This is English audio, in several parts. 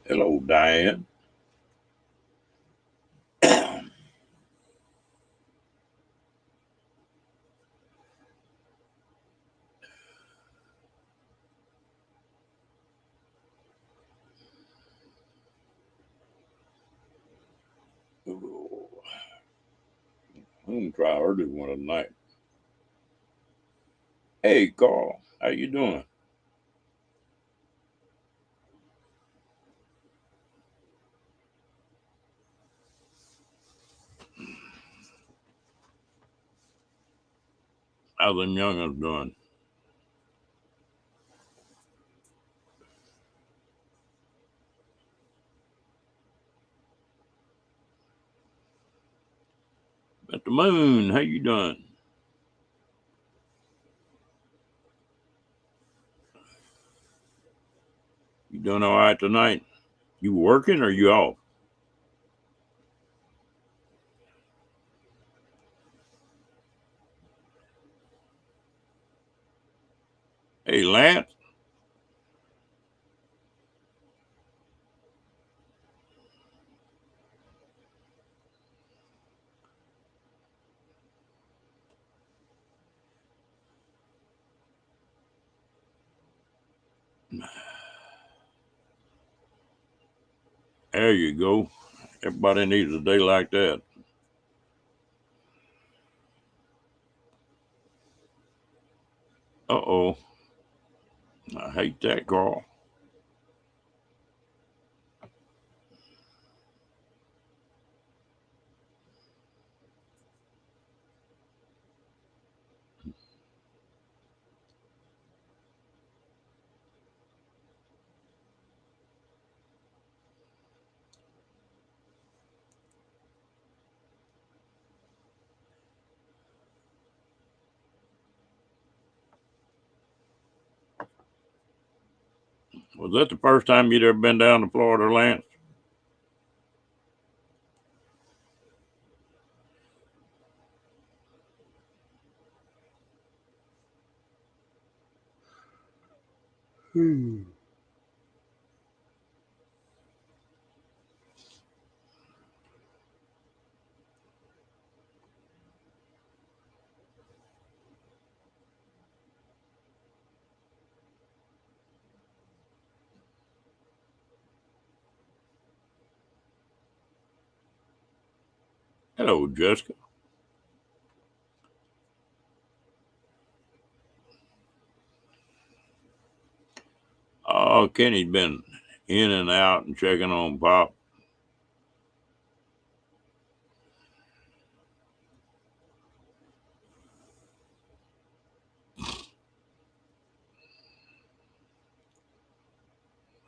Hello, Diane. Ooh, I'm gonna try early one tonight. Hey, Carl, how you doing? How them youngins doing? At the moon, how you doing? You doing all right tonight? You working or you off? Hey, Lance. There you go. Everybody needs a day like that. Uh-oh. I hate that, Carl. Was that the first time you'd ever been down to Florida, Lance? Hello, Jessica. Oh, Kenny's been in and out and checking on Pop.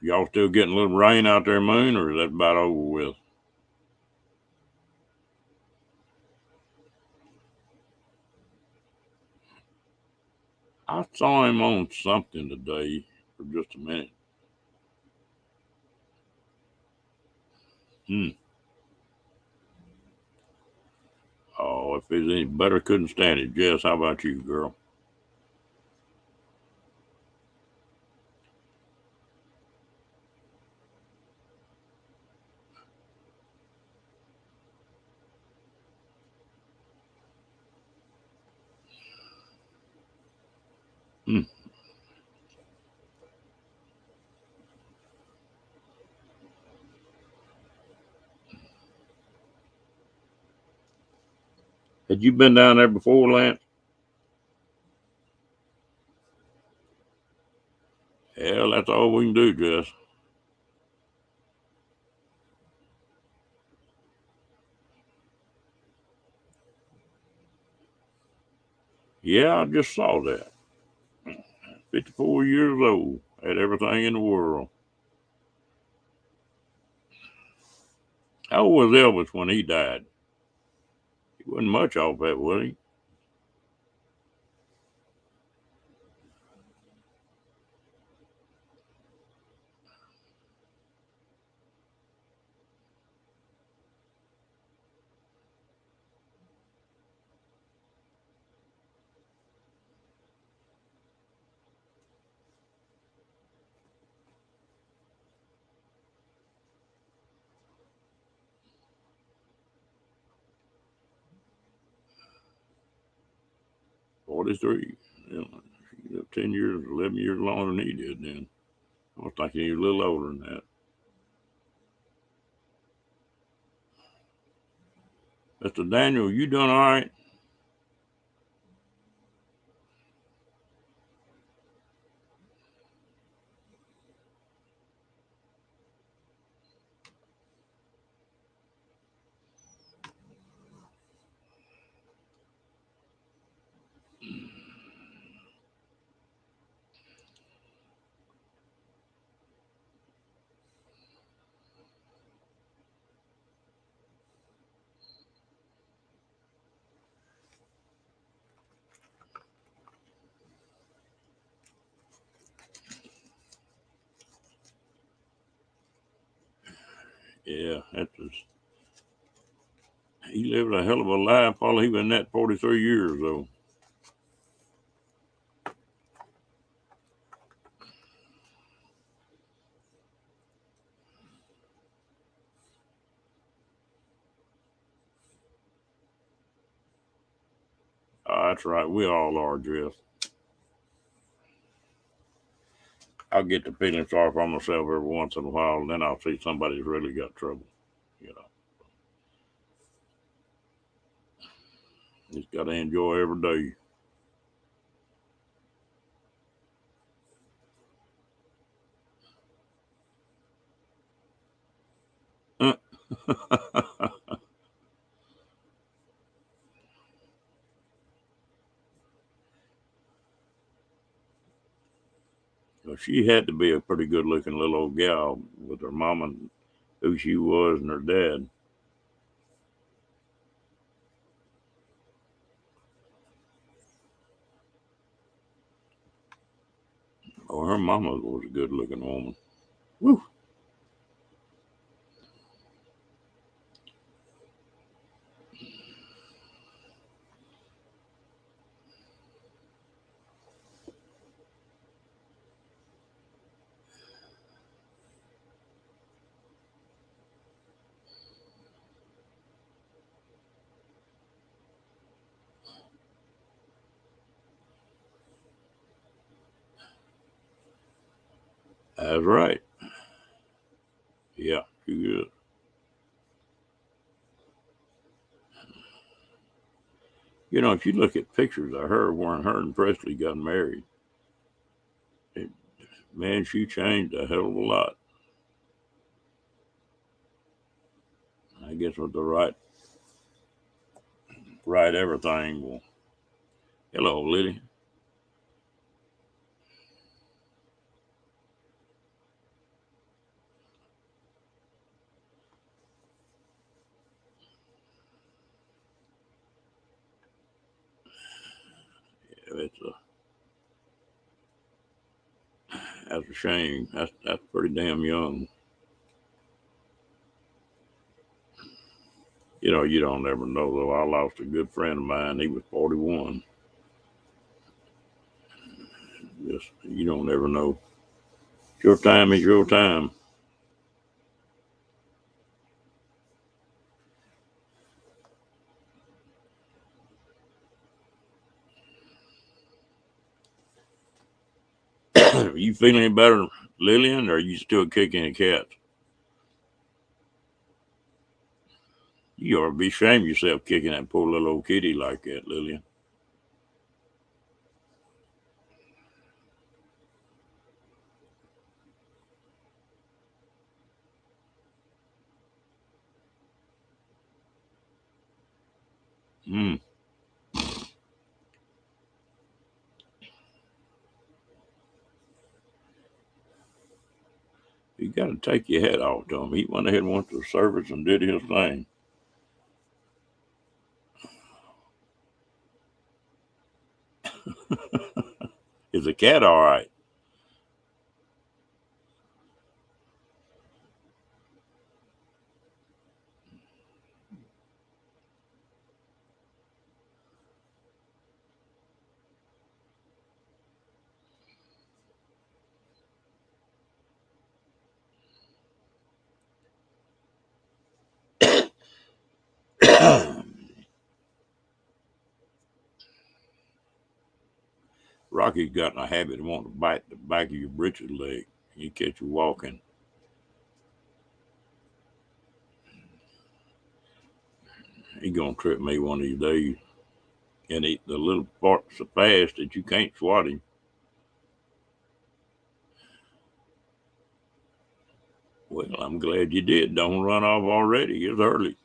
Y'all still getting a little rain out there, Moon, or is that about over with? I saw him on something today for just a minute. Hmm. Oh, if it's any better, couldn't stand it. Jess, how about you, girl? Hmm. Had you been down there before, Lance? Hell, that's all we can do, Jess. Yeah, I just saw that. 54 years old. Had everything in the world. How old was Elvis when he died? He wasn't much off that, was he? 43. You know, she lived 10 years, 11 years longer than he did then. I was thinking he was a little older than that. Mr. Daniel, you doing all right? Yeah, that's just, he lived a hell of a life while he was in that 43 years, though. That's right. We all are, Jeff. I'll get to feeling sorry for myself every once in a while, and then I'll see somebody's really got trouble. You know, just got to enjoy every day. Well, she had to be a pretty good looking little old gal with her mama and who she was and her dad. Oh, her mama was a good looking woman. Woo. That's right. Yeah, she good. You know, if you look at pictures of her when her and Presley got married, it, man, she changed a hell of a lot. I guess with the right everything. Well, hello, Lily. It's a That's a shame. That's pretty damn young. You know, you don't ever know though. I lost a good friend of mine. He was 41. Just you don't ever know. Your time is your time. You feeling any better, Lillian, or are you still kicking a cat? You ought to be ashamed of yourself kicking that poor little old kitty like that, Lillian. Hmm. You got to take your head off to him. He went ahead and went to the service and did his thing. Is the cat all right? Rocky's got in a habit of wanting to bite the back of your britches leg. You catch you walking. He gonna trip me one of these days. And the little part's so fast that you can't swat him. Well, I'm glad you did. Don't run off already. It's early.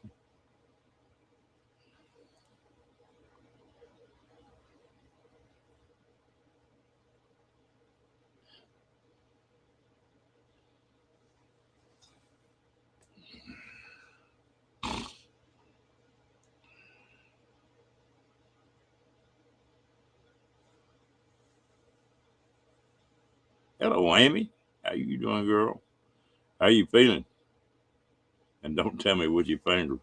Hello, Amy. How you doing, girl? How you feeling? And don't tell me with your finger.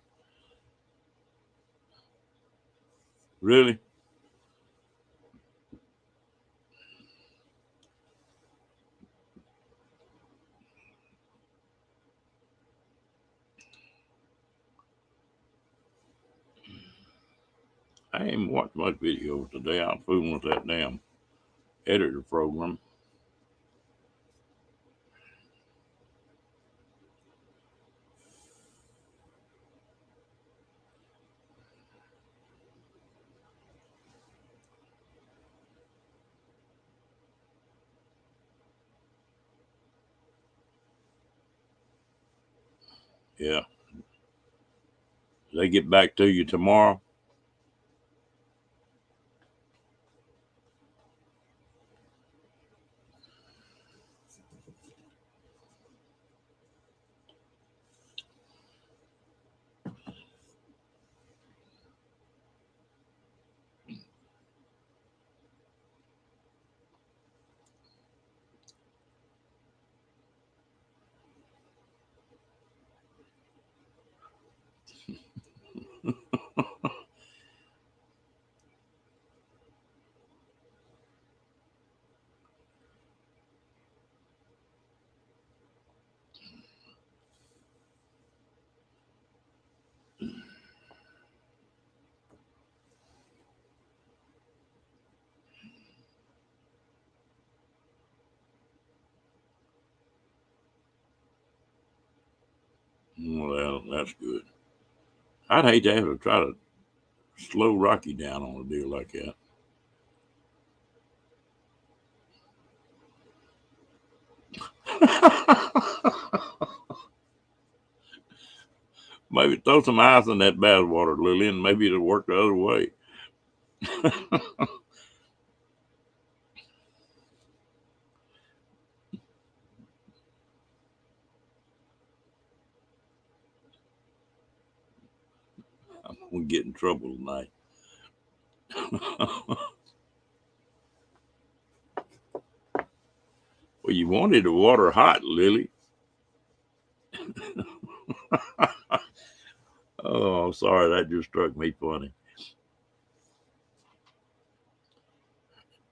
Really? I ain't watched much videos today. I'm fooling with that damn editor program. Yeah. They get back to you tomorrow. Well, that's good. I'd hate to have to try to slow Rocky down on a deal like that. Maybe throw some ice in that bath water, Lily, and maybe it'll work the other way. I'm gonna get in trouble tonight. Well, you wanted the water hot, Lily. Oh, I'm sorry, that just struck me funny.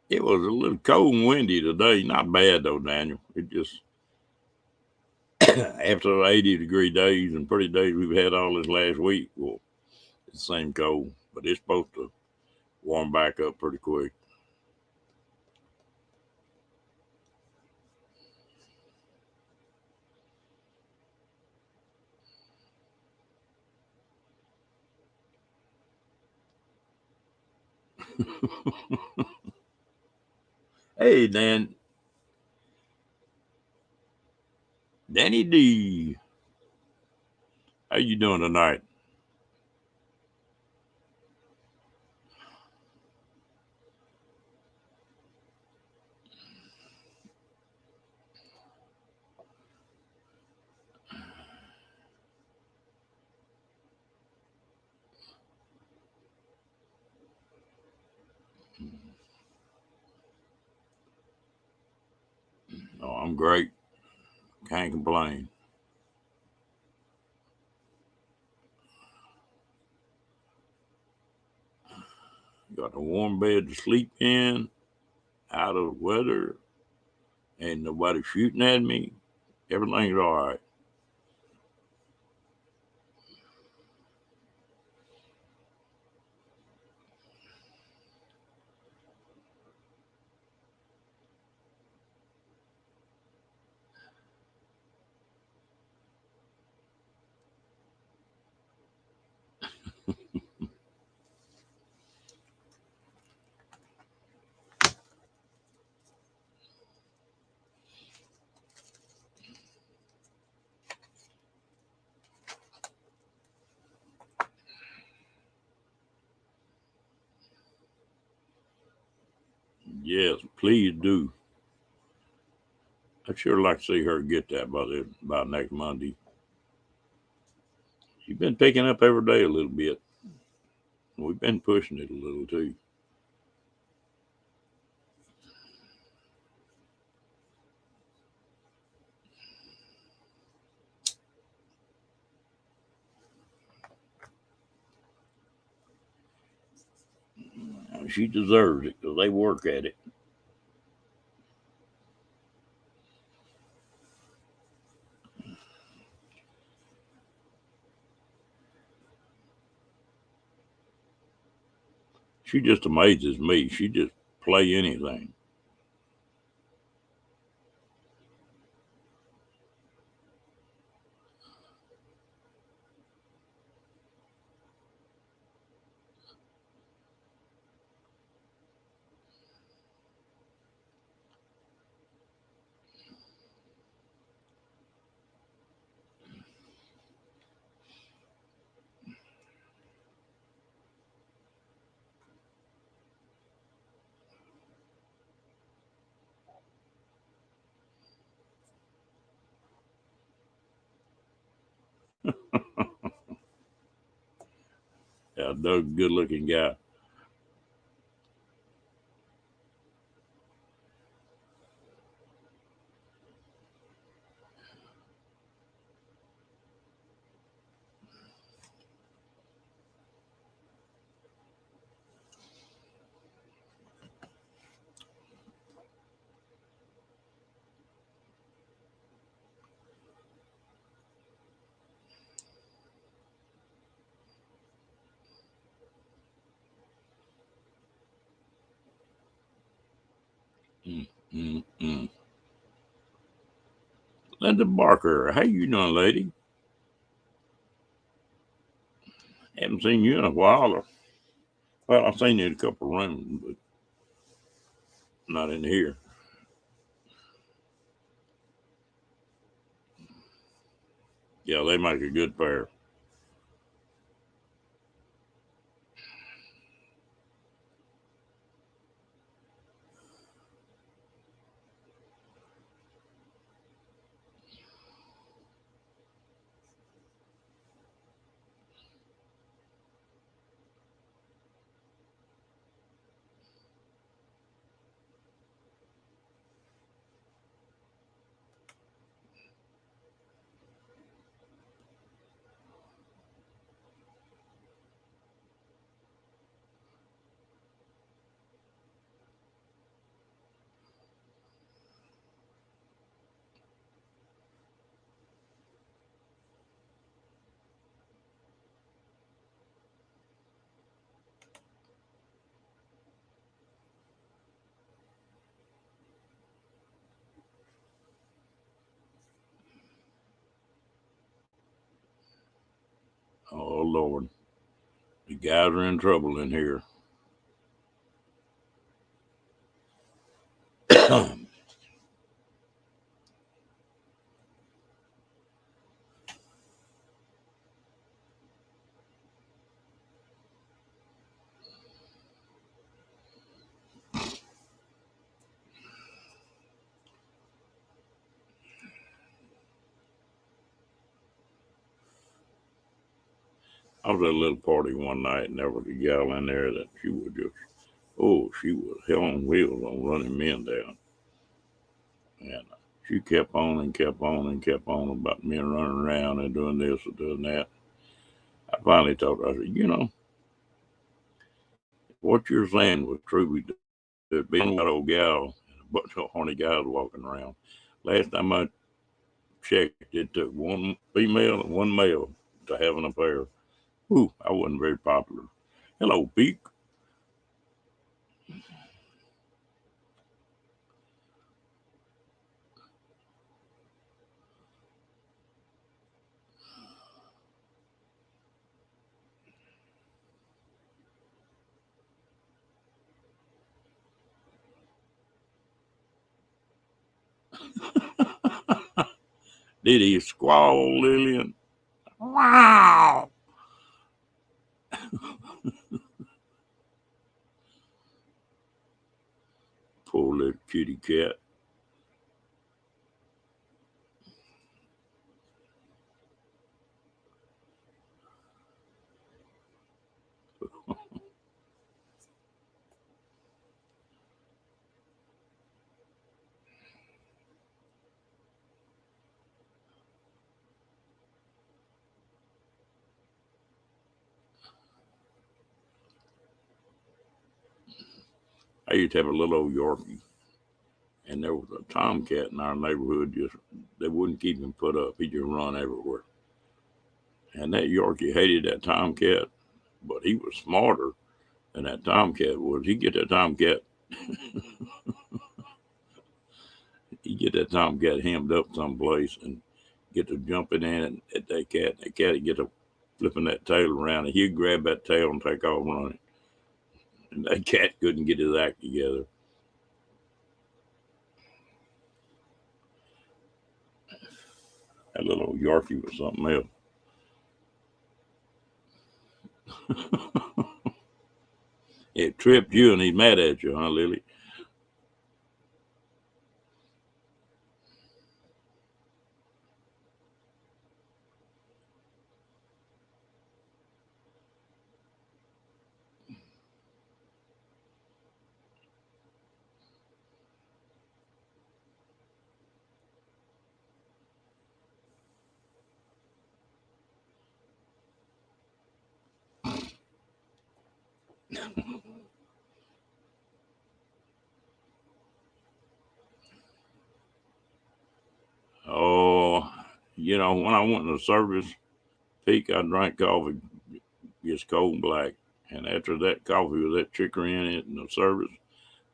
It was a little cold and windy today. Not bad though, Daniel. It just after 80-degree days and pretty days we've had all this last week. Well, it's the same cold, but it's supposed to warm back up pretty quick. Hey, Danny D, how you doing tonight? Oh, I'm great. Can't complain. Got a warm bed to sleep in, out of the weather, ain't nobody shooting at me. Everything's all right. Yes, please do. I'd sure like to see her get that by next Monday. She's been picking up every day a little bit. We've been pushing it a little too. She deserves it because they work at it. She just amazes me. She just play anything. Yeah, Doug, good looking guy. Mm, mm, mm. Linda Barker, how you doing, lady? Haven't seen you in a while. Well, I've seen you in a couple of rooms, but not in here. Yeah, they make a good pair. Oh Lord, the guys are in trouble in here. I was at a little party one night, and there was a gal in there that she was just, oh, she was hell on wheels on running men down. And she kept on and kept on and kept on about men running around and doing this and doing that. I finally told her, I said, what you're saying was true. There's been that old gal and a bunch of horny guys walking around. Last time I checked, it took one female and one male to have an affair. Ooh, I wasn't very popular. Hello, Pete. Did he squall, Lillian? Wow. Poor little kitty cat. I used to have a little old Yorkie, and there was a tomcat in our neighborhood. Just they wouldn't keep him put up. He just run everywhere. And that Yorkie hated that tomcat, but he was smarter than that tomcat was. He get that tomcat, he get that tomcat hemmed up someplace and get to jumping in and at that cat. That cat would get to flipping that tail around, and he'd grab that tail and take off running. And that cat couldn't get his act together. That little old Yorkie was something else. It tripped you and he's mad at you, huh, Lily? Oh, when I went to the service peak, I drank coffee just cold black. And after that coffee with that chicory in it and the service,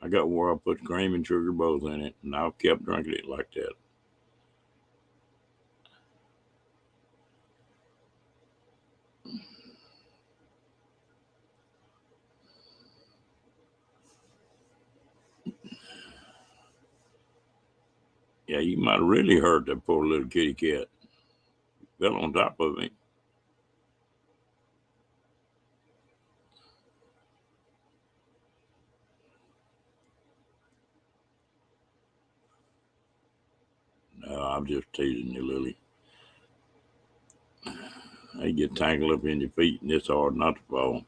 I got where I put cream and sugar both in it, and I kept drinking it like that. Yeah, you might have really hurt that poor little kitty cat. Fell on top of me. No, I'm just teasing you, Lily. They get tangled up in your feet, and it's hard not to fall.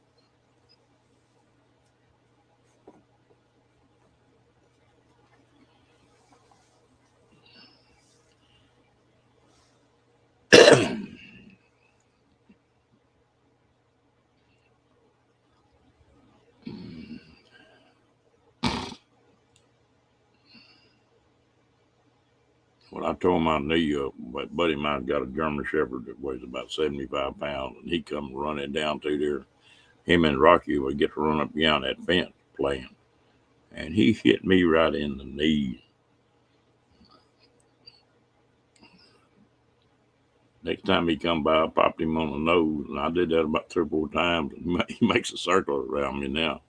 When I tore my knee up, my buddy of mine got a German Shepherd that weighs about 75 pounds, and he come running down through there. Him and Rocky would get to run up beyond that fence playing, and he hit me right in the knee. Next time he come by, I popped him on the nose, and I did that about 3 or 4 times. And he makes a circle around me now,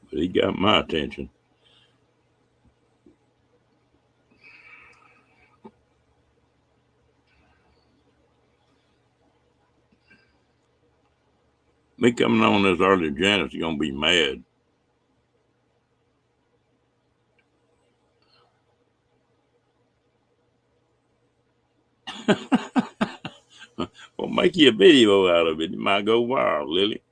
but he got my attention. Me coming on this early, Janice gonna be mad. Well, make you a video out of it. It might go viral, Lily.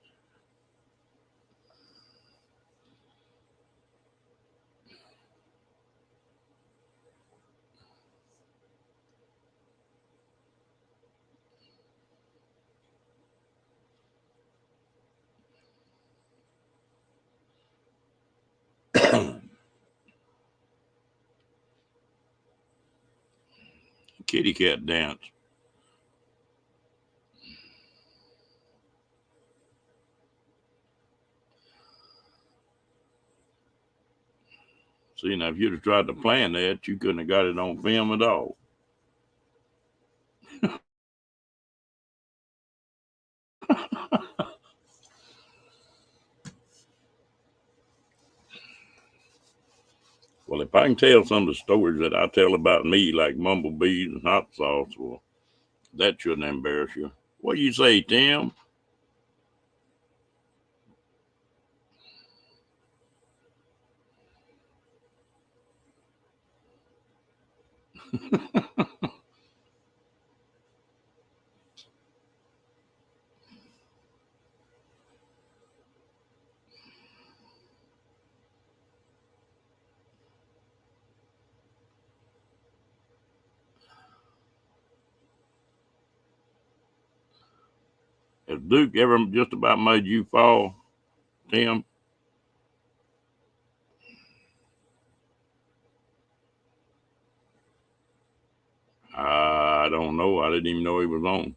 Kitty cat dance. See, now if you'd have tried to plan that, you couldn't have got it on film at all. Well, if I can tell some of the stories that I tell about me, like bumblebees and hot sauce, well, that shouldn't embarrass you. What do you say, Tim? Has Duke ever just about made you fall, Tim? I don't know. I didn't even know he was on.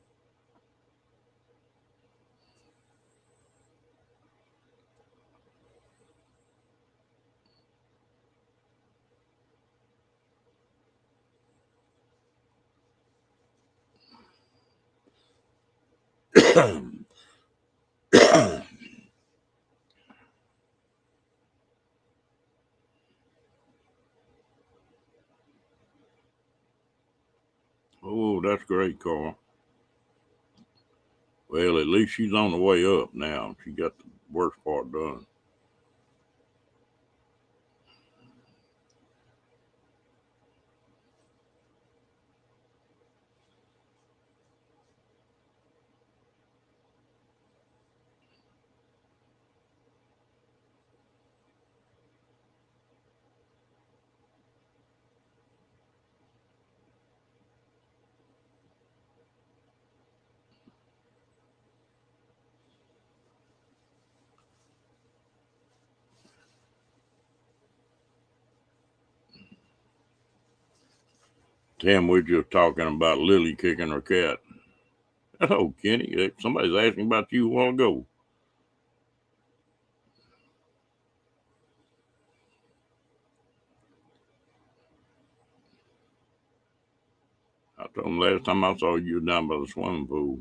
Oh, that's great, Carl. Well, at least she's on the way up now. She got the worst part done. Tim, we're just talking about Lily kicking her cat. Oh, Kenny, somebody's asking about you a while ago. I told him last time I saw you down by the swimming pool.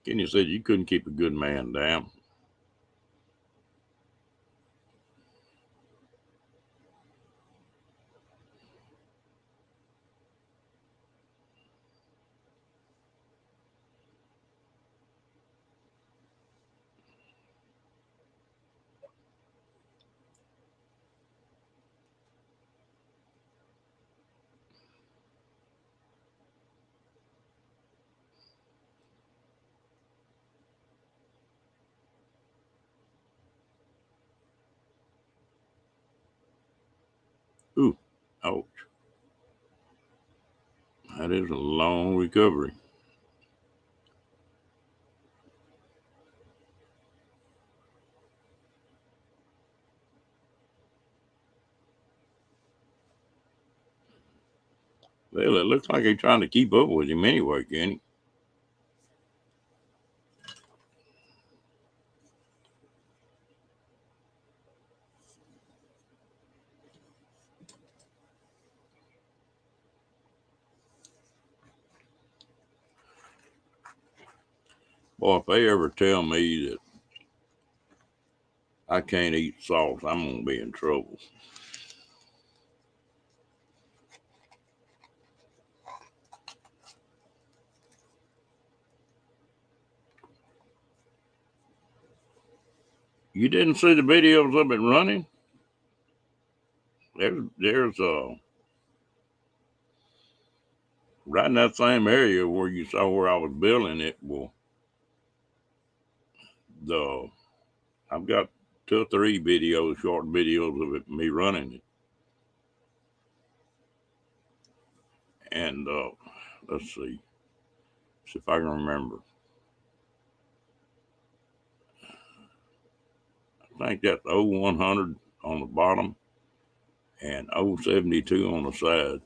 Kenny said you couldn't keep a good man down. Ooh, ouch. That is a long recovery. Well, it looks like they're trying to keep up with him anyway, Kenny. Boy, if they ever tell me that I can't eat salt, I'm going to be in trouble. You didn't see the videos of it running? There's right in that same area where you saw where I was building it. Well, the I've got 2 or 3 videos, short videos of it, me running it. And let's see if I can remember. I think that's 0100 on the bottom. and 072 on the side.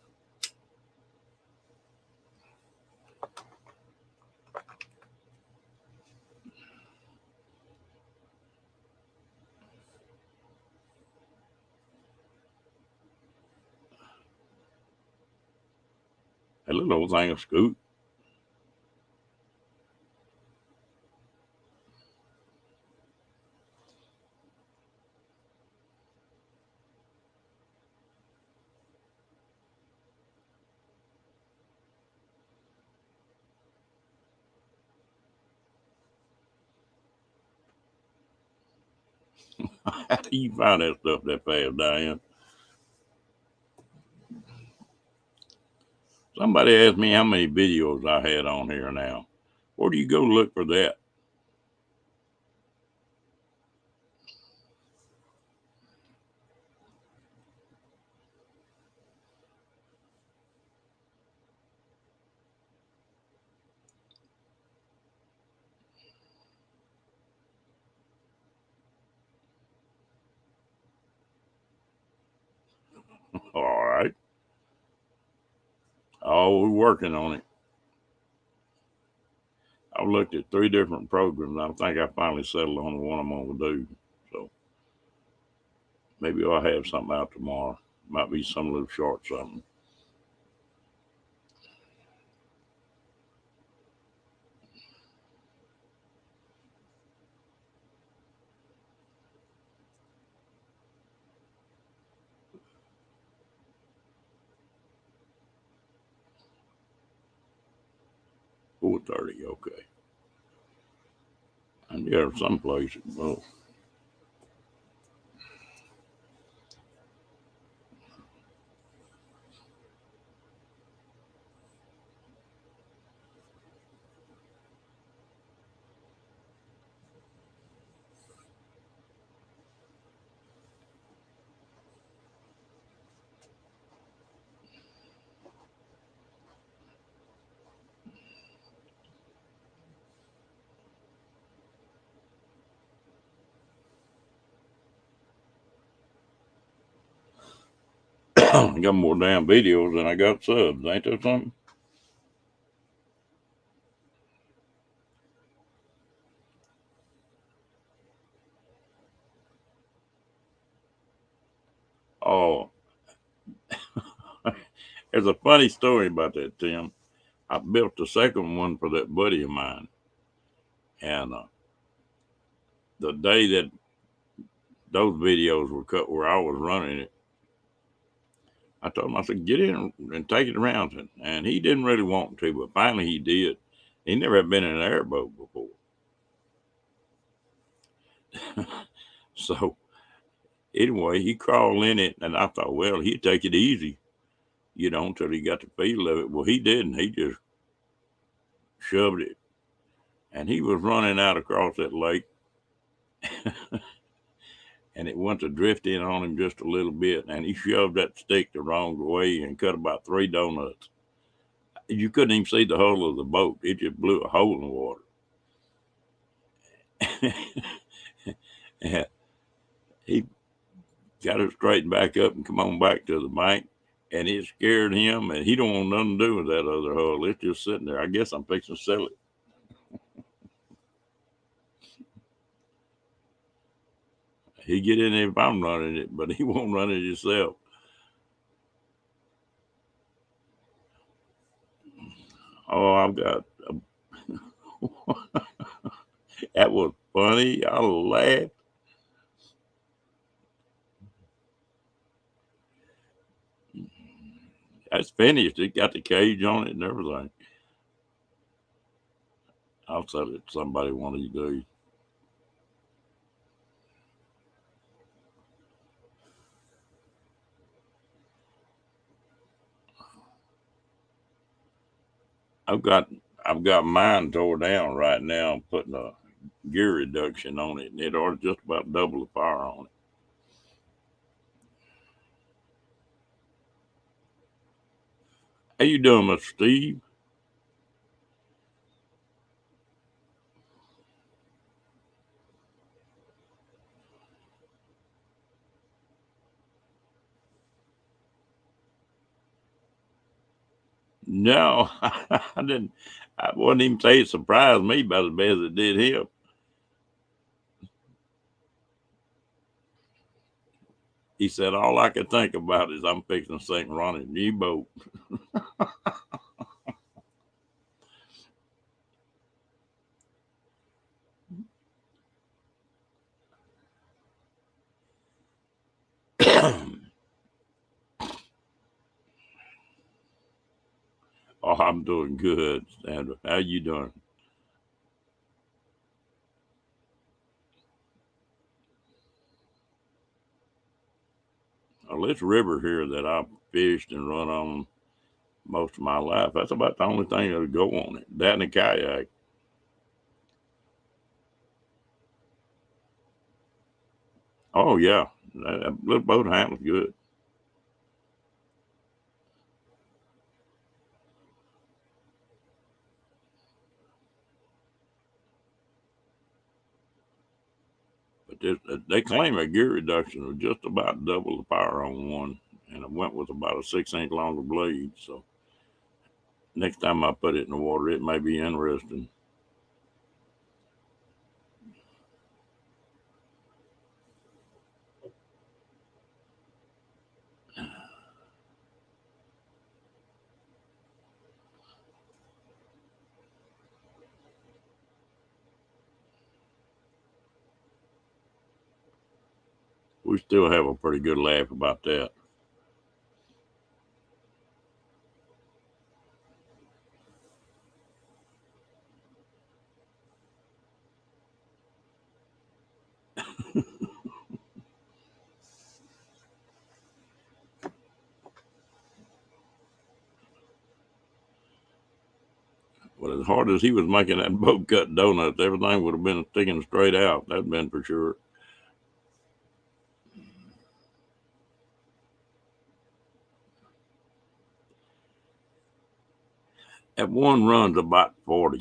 A little old thing of scoot. How do you find that stuff that fast, Diane? Somebody asked me how many videos I had on here now. Where do you go look for that? All right. Oh, we're working on it. I've looked at 3 different programs. I think I finally settled on the one I'm going to do. So maybe I'll have something out tomorrow. Might be some little short something. $4.30, okay. And yeah, some places. Well, I got more damn videos than I got subs. Ain't that something? Oh, there's a funny story about that, Tim. I built the second one for that buddy of mine. And the day that those videos were cut where I was running it, I told him, I said, get in and take it around. And he didn't really want to, but finally he did. He never had been in an airboat before. So anyway, he crawled in it, and I thought, well, he'd take it easy, until he got the feel of it. Well, he didn't. He just shoved it. And he was running out across that lake, and it went to drift in on him just a little bit. And he shoved that stick the wrong way and cut about 3 donuts. You couldn't even see the hull of the boat. It just blew a hole in the water. And he got it straightened back up and come on back to the bank. And it scared him, and he don't want nothing to do with that other hull. It's just sitting there. I guess I'm fixing to sell it. He get in there if I'm running it, but he won't run it himself. Oh, I've got. That was funny. I laughed. That's finished. It got the cage on it and everything. I'll sell it to somebody one of these days. I've got I've got mine tore down right now. I'm putting a gear reduction on it, and it ought to just about double the power on it. How you doing, Mr. Steve? No, I didn't. I wouldn't even say it surprised me about as bad as it did him. He said, all I could think about is I'm fixing to sink Ronnie's new boat. Oh, I'm doing good, Sandra. How you doing? Well, this river here that I've fished and run on most of my life, that's about the only thing that'll go on it. That and a kayak. Oh, yeah. That little boat handles good. But they claim a gear reduction of just about double the power on one, and it went with about a 6 inch longer blade. So next time I put it in the water, it may be interesting. We still have a pretty good laugh about that. But as hard as he was making that boat cut donuts, everything would have been sticking straight out. That'd been for sure. That one runs about 40.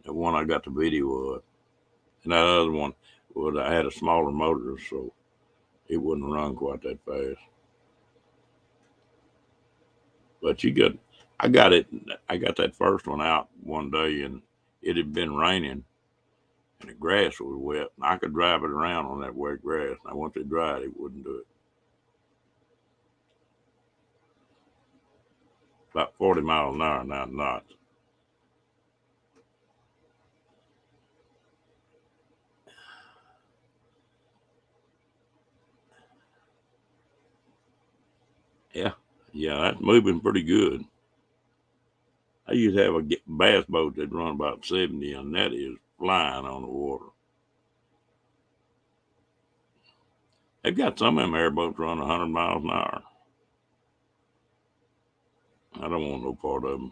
That one I got the video of. And that other one, well, I had a smaller motor, so it wouldn't run quite that fast. But I got it. I got that first one out one day, and it had been raining, and the grass was wet. And I could drive it around on that wet grass. Now once it dried, it wouldn't do it. About 40 miles an hour now, knots. Yeah, yeah, that's moving pretty good. I used to have a bass boat that run about 70, and that is flying on the water. They've got some of them airboats run 100 miles an hour. I don't want no part of them.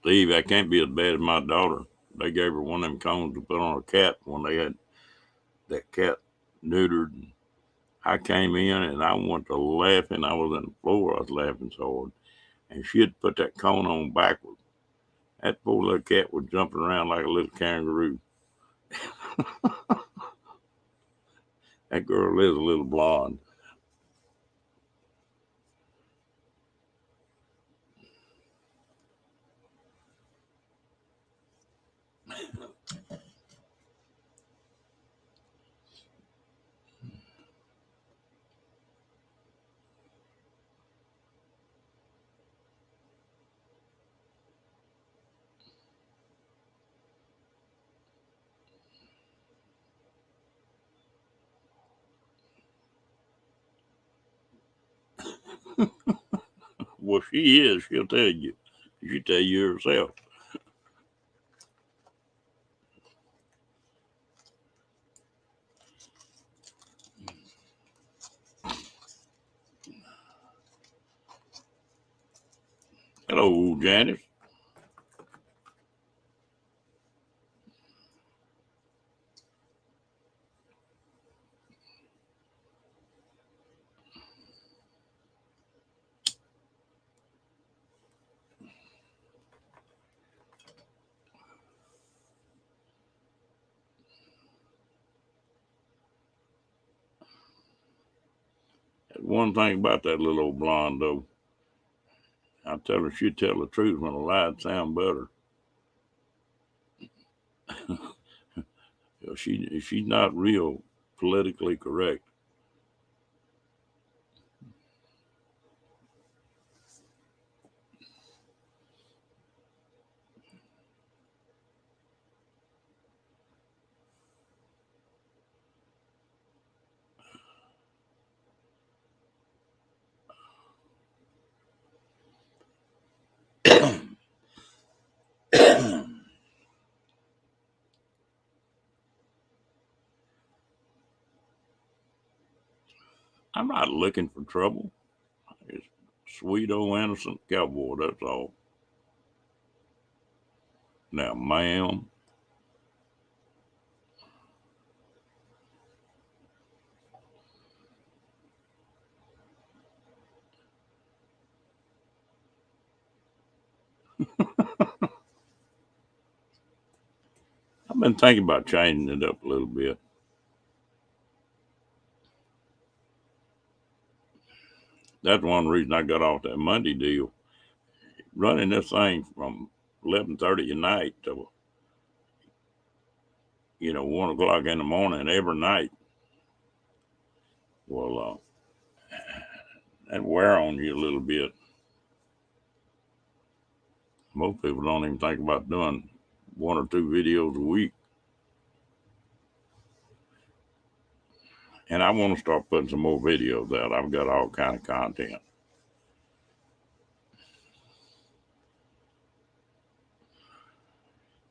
Steve, I can't be as bad as my daughter. They gave her one of them cones to put on her cat when they had that cat neutered. I came in and I went to laughing. I was on the floor. I was laughing so hard. And she had put that cone on backwards. That poor little cat was jumping around like a little kangaroo. That girl is a little blonde. Well, she is. She'll tell you. She'll tell you herself. Hello, Janice. one thing about that little old blonde, though. I tell her she'd tell the truth when a lie'd sound better. She's not real politically correct. I'm not looking for trouble. It's sweet old innocent cowboy, that's all. Now, ma'am, I've been thinking about changing it up a little bit. That's one reason I got off that Monday deal. Running this thing from 11:30 at night to 1 o'clock in the morning every night. Well, that wear on you a little bit. Most people don't even think about doing 1 or 2 videos a week. And I want to start putting some more videos out. I've got all kind of content.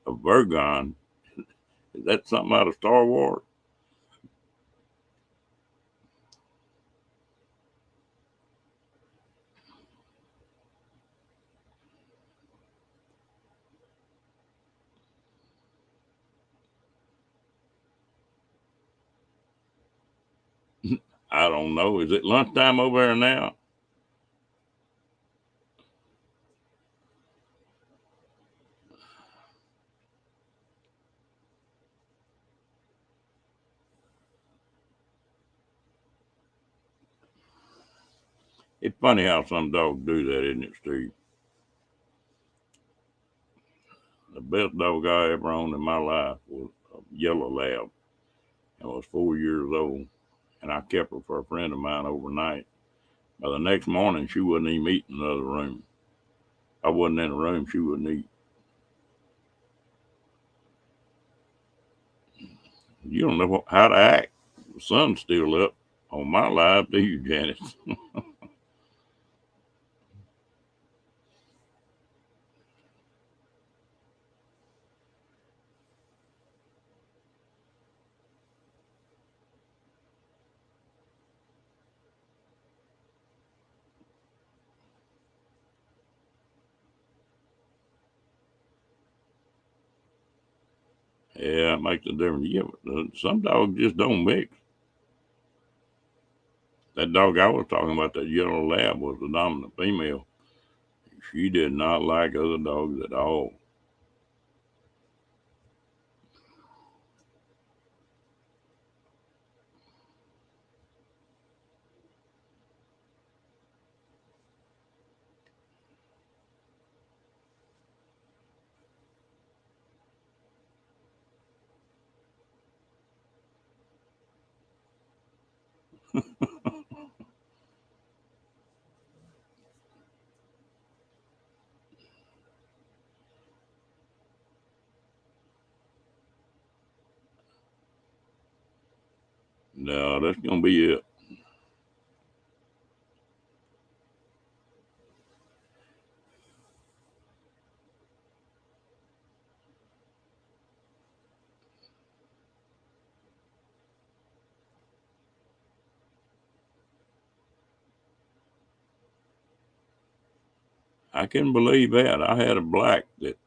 A Virgon, is that something out of Star Wars? I don't know. Is it lunchtime over there now? It's funny how some dogs do that, isn't it, Steve? The best dog I ever owned in my life was a yellow lab. I was 4 years old, and I kept her for a friend of mine overnight. By the next morning, she wouldn't even eat in another room. I wasn't in the room, she wouldn't eat. You don't know how to act. The sun's still up on my live, do you, Janice? Yeah, it makes a difference. Yeah, some dogs just don't mix. That dog I was talking about, that yellow lab, was the dominant female. She did not like other dogs at all. No, that's gonna be it. I can believe that. I had a black that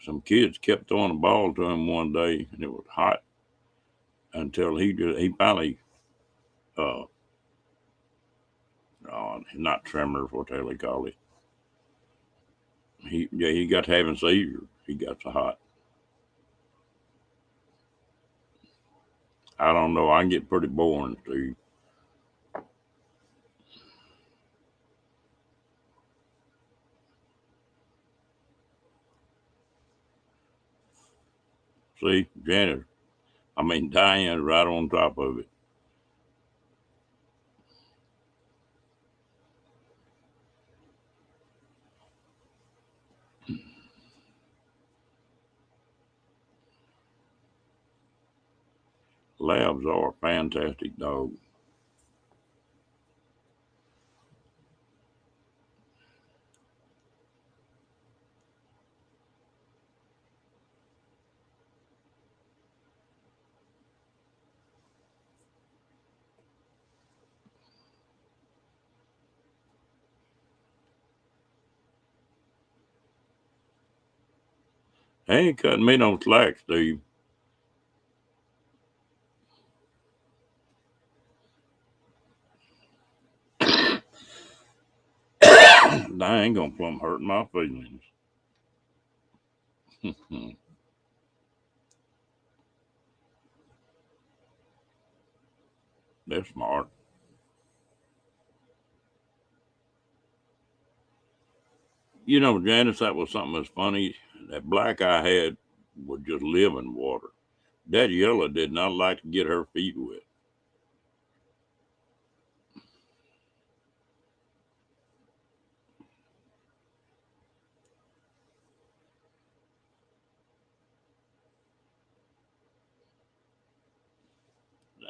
some kids kept throwing a ball to him one day, and it was hot until he finally uh not tremors, what the hell they call it. He got to having seizures. He got so hot. I don't know. I can get pretty boring, Steve. See, Diane's right on top of it. Labs are a fantastic dog. They ain't cutting me no slack, Steve. I ain't gonna plumb hurt my feelings. They're smart. You know, Janice, that was something that's funny. That black I had would just live in water. That yellow did not like to get her feet wet.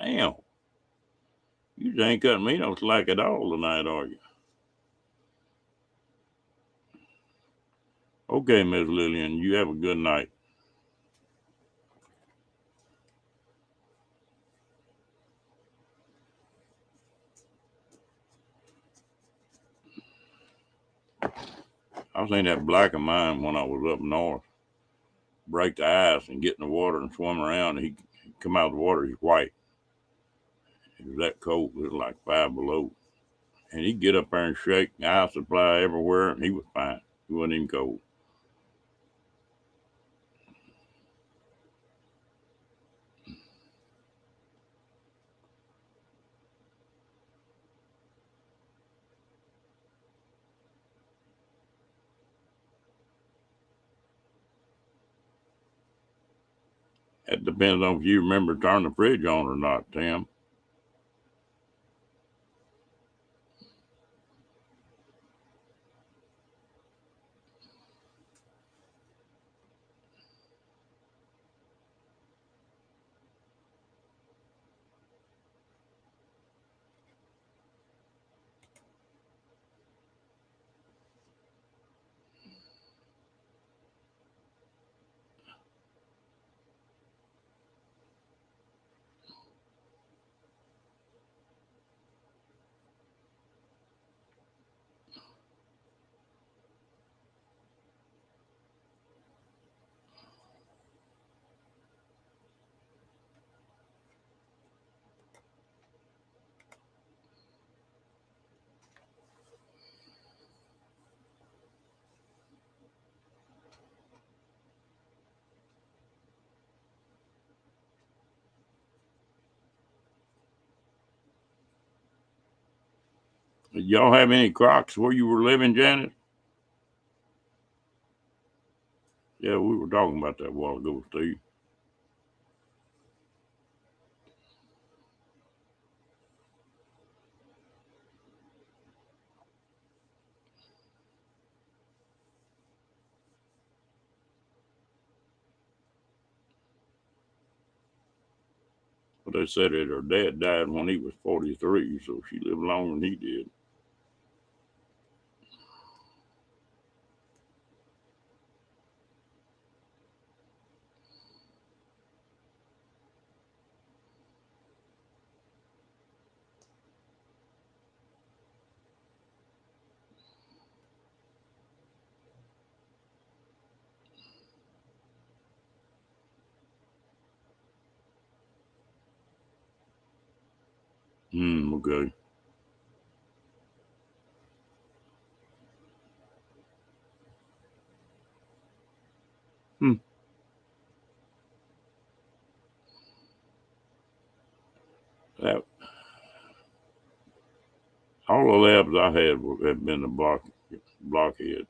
Damn, you just ain't cutting me no slack at all tonight, are you? Okay, Miss Lillian, you have a good night. I seen that black of mine when I was up north break the ice and get in the water and swim around. And he come out of the water, he's white. It was that cold. It was like 5 below. And he'd get up there and shake, ice supply everywhere, and he was fine. He wasn't even cold. That depends on if you remember to turn the fridge on or not, Tim. Did y'all have any crocs where you were living, Janet? Yeah, we were talking about that a while ago, Steve. But they said that her dad died when he was 43, so she lived longer than he did. Okay. Hmm. That, all the labs I had have been the blockheads.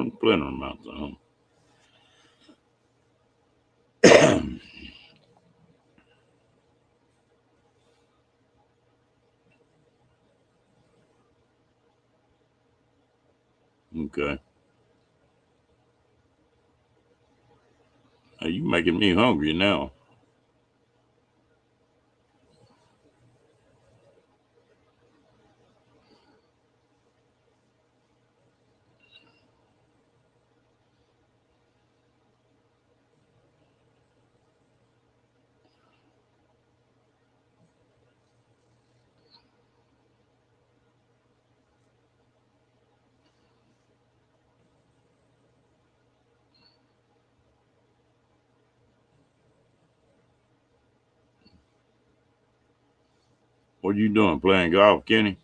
learned plenty amounts of them. Okay. Now you making me hungry now. What you doing? Playing golf, Kenny?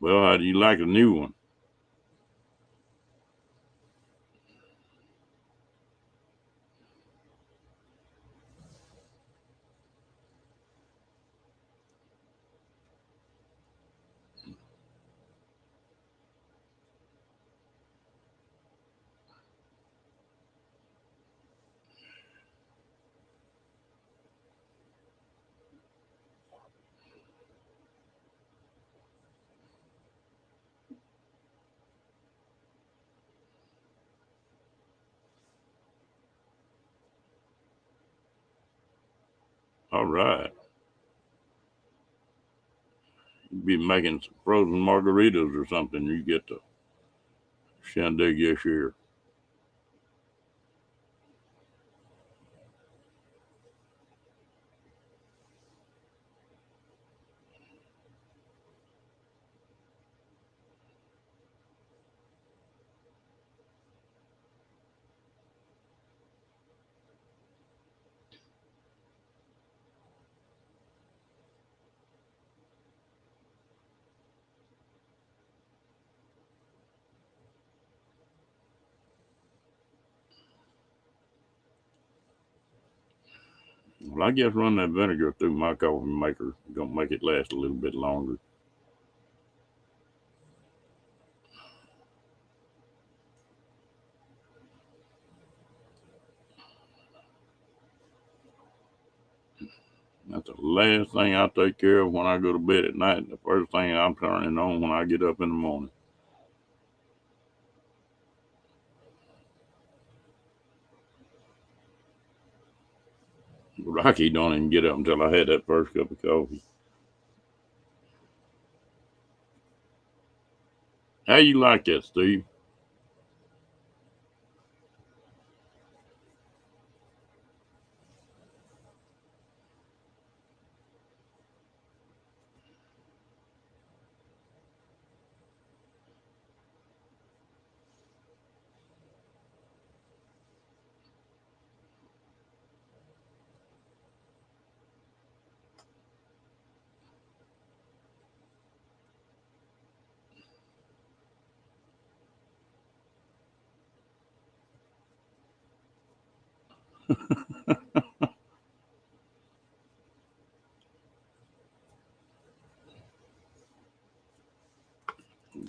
Well, how do you like a new one? All right. You be making some frozen margaritas or something. You get to shindig this year. Well, I guess run that vinegar through my coffee maker. Gonna make it last a little bit longer. That's the last thing I take care of when I go to bed at night. The first thing I'm turning on when I get up in the morning. Rocky don't even get up until I had that first cup of coffee. How you like that, Steve?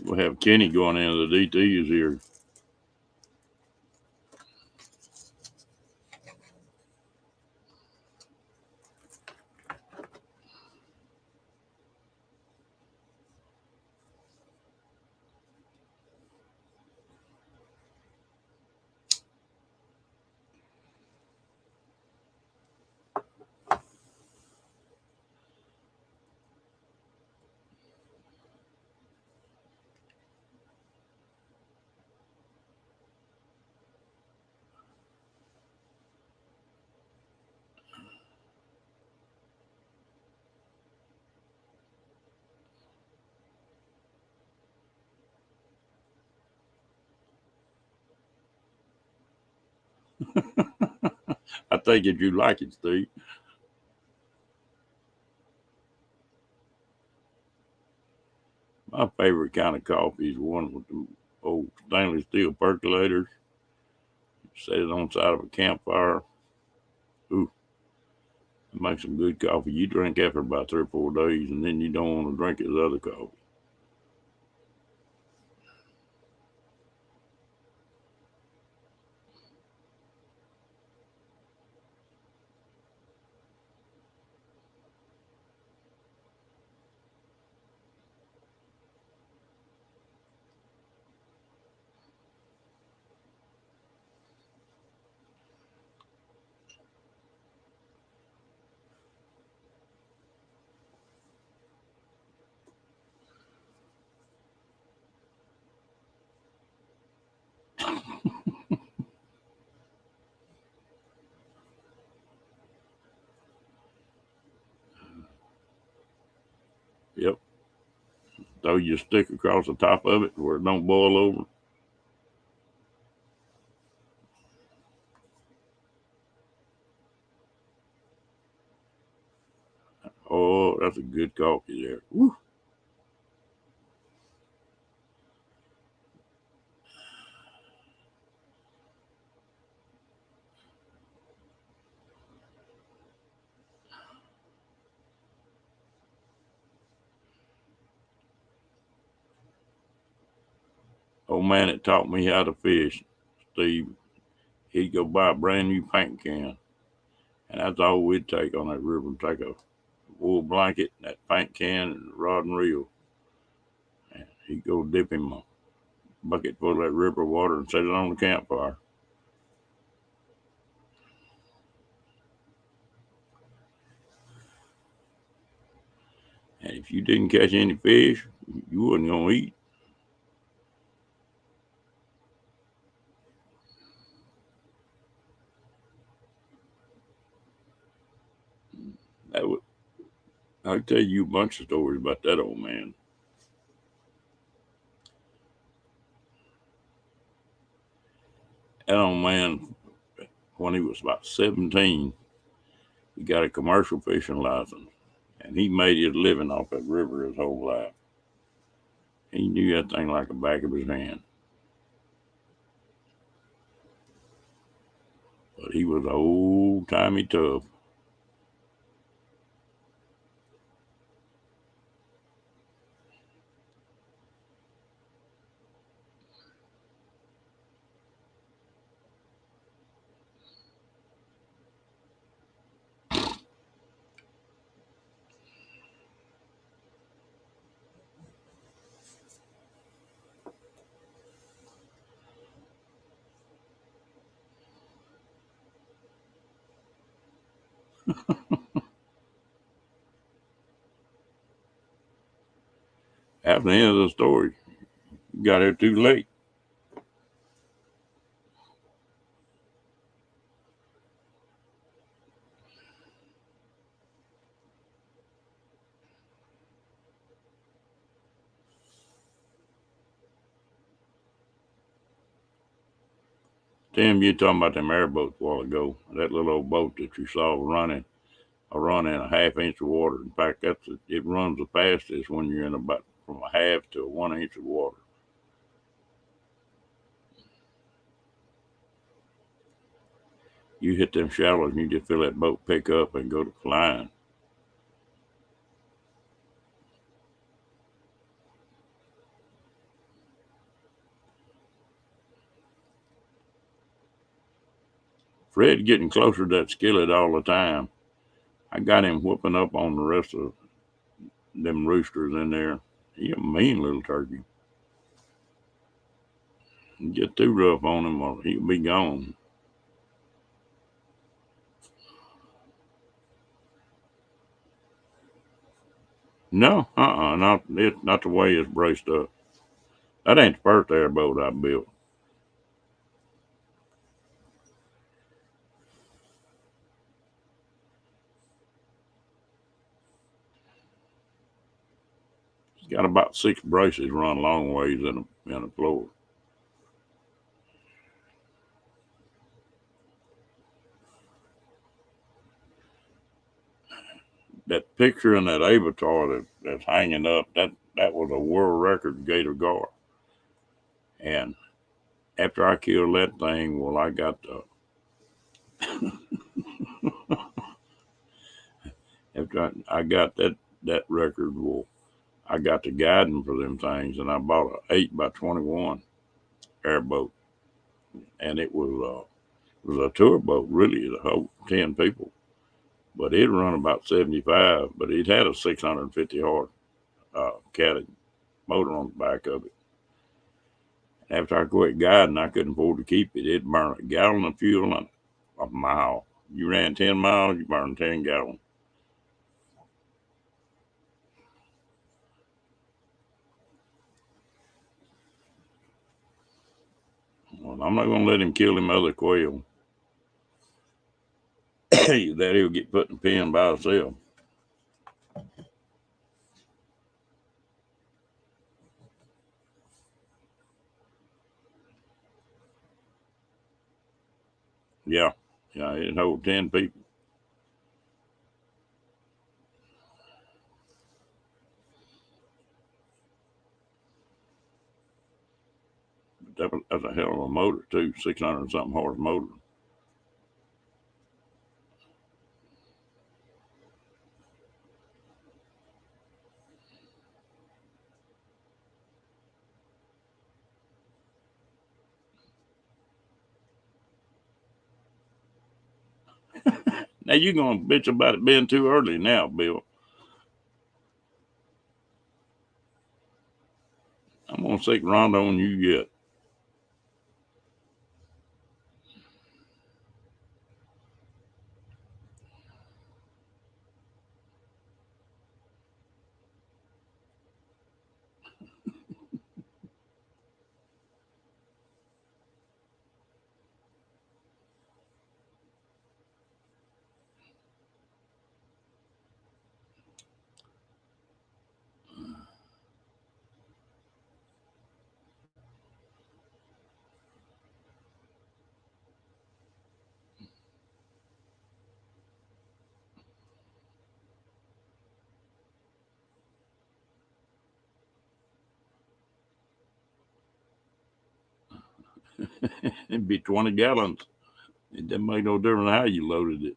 We'll have Kenny going into the DTs here. I think if you like it, Steve. My favorite kind of coffee is one with the old stainless steel percolators. Set it on the side of a campfire. Ooh, it makes some good coffee. You drink after about 3 or 4 days, and then you don't want to drink his other coffee. Yep. Throw your stick across the top of it where it don't boil over. Oh, that's a good coffee there. Woo. Old man that taught me how to fish, Steve, he'd go buy a brand new paint can, and that's all we'd take on that river. Take a wool blanket, that paint can, and a rod and reel, and he'd go dip him a bucket full of that river water and set it on the campfire. And if you didn't catch any fish, you wasn't gonna eat. That would, I'll tell you a bunch of stories about that old man. That old man, when he was about 17, he got a commercial fishing license, and he made his living off that river his whole life. He knew that thing like the back of his hand. But he was old timey tough. After the end of the story, he got here too late. Tim, you talking about them airboats a while ago. That little old boat that you saw running, a run in a half inch of water. In fact, it runs the fastest when you're in about from a half to a 1 inch of water. You hit them shallows and you just feel that boat pick up and go to flying. Fred getting closer to that skillet all the time. I got him whooping up on the rest of them roosters in there. He a mean little turkey. You get too rough on him or he'll be gone. No, not the way it's braced up. That ain't the first airboat I built. It's got about 6 braces run long ways in the floor. that picture in that avatar that's hanging up, that was a world record gator gar. And after I killed that thing, well, I got after I got that record, well, I got the guiding for them things, and I bought a 8x21 airboat, and it was a tour boat, really, to hold 10 people, but it run about 75, but it had a 650 horse Caddy motor on the back of it. After I quit guiding, I couldn't afford to keep it. It burned a gallon of fuel in a mile. You ran 10 miles, you burned 10 gallons. Well, I'm not going to let him kill them other quail. That he'll get put in the pen by himself. Yeah, yeah, it hold 10 people. That's a hell of a motor too, 600 something horse motor. Now you gonna bitch about it being too early now, Bill. I'm gonna stick Rondo on you yet. It'd be 20 gallons. It didn't make no difference how you loaded it.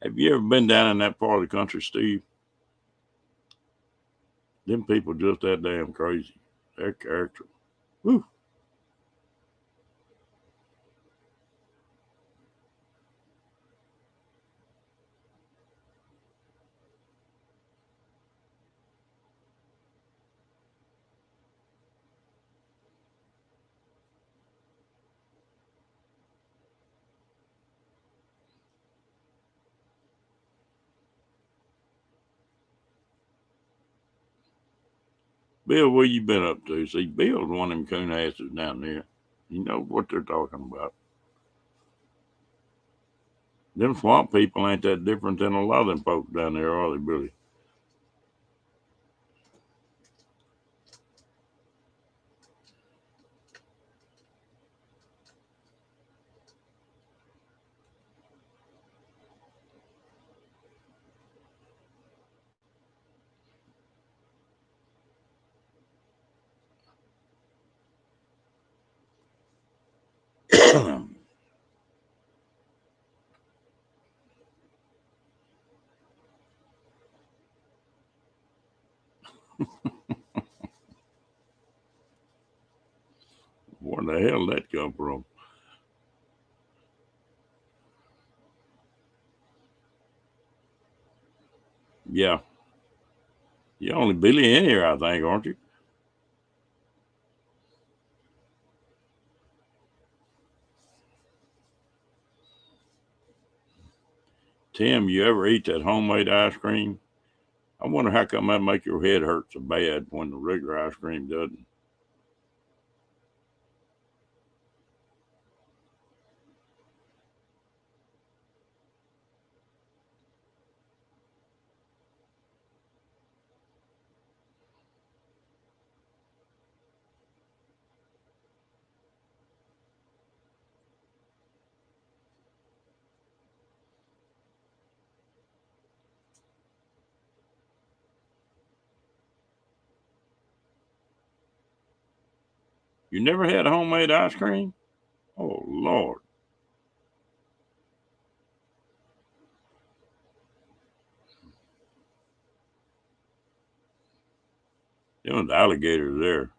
Have you ever been down in that part of the country, Steve? Them people just that damn crazy. Their character. Whew. Bill, what you been up to? See, Bill's one of them coon asses down there. You know what they're talking about. Them swamp people ain't that different than a lot of them folks down there, are they, Billy? Where the hell did that come from? Yeah, you're only Billy in here, I think, aren't you? Tim, you ever eat that homemade ice cream? I wonder how come that make your head hurt so bad when the regular ice cream doesn't. You never had homemade ice cream? Oh, Lord. Them was alligators there.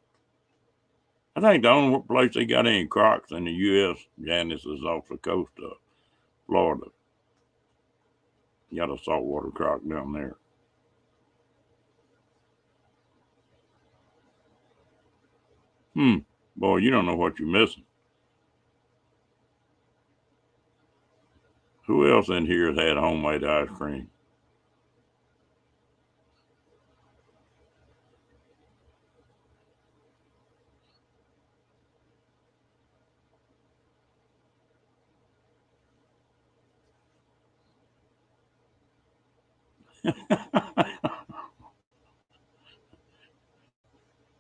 I think the only place they got any crocs in the U.S., Janice, is off the coast of Florida. You got a saltwater croc down there. Hmm. Boy, you don't know what you're missing. Who else in here has had homemade ice cream?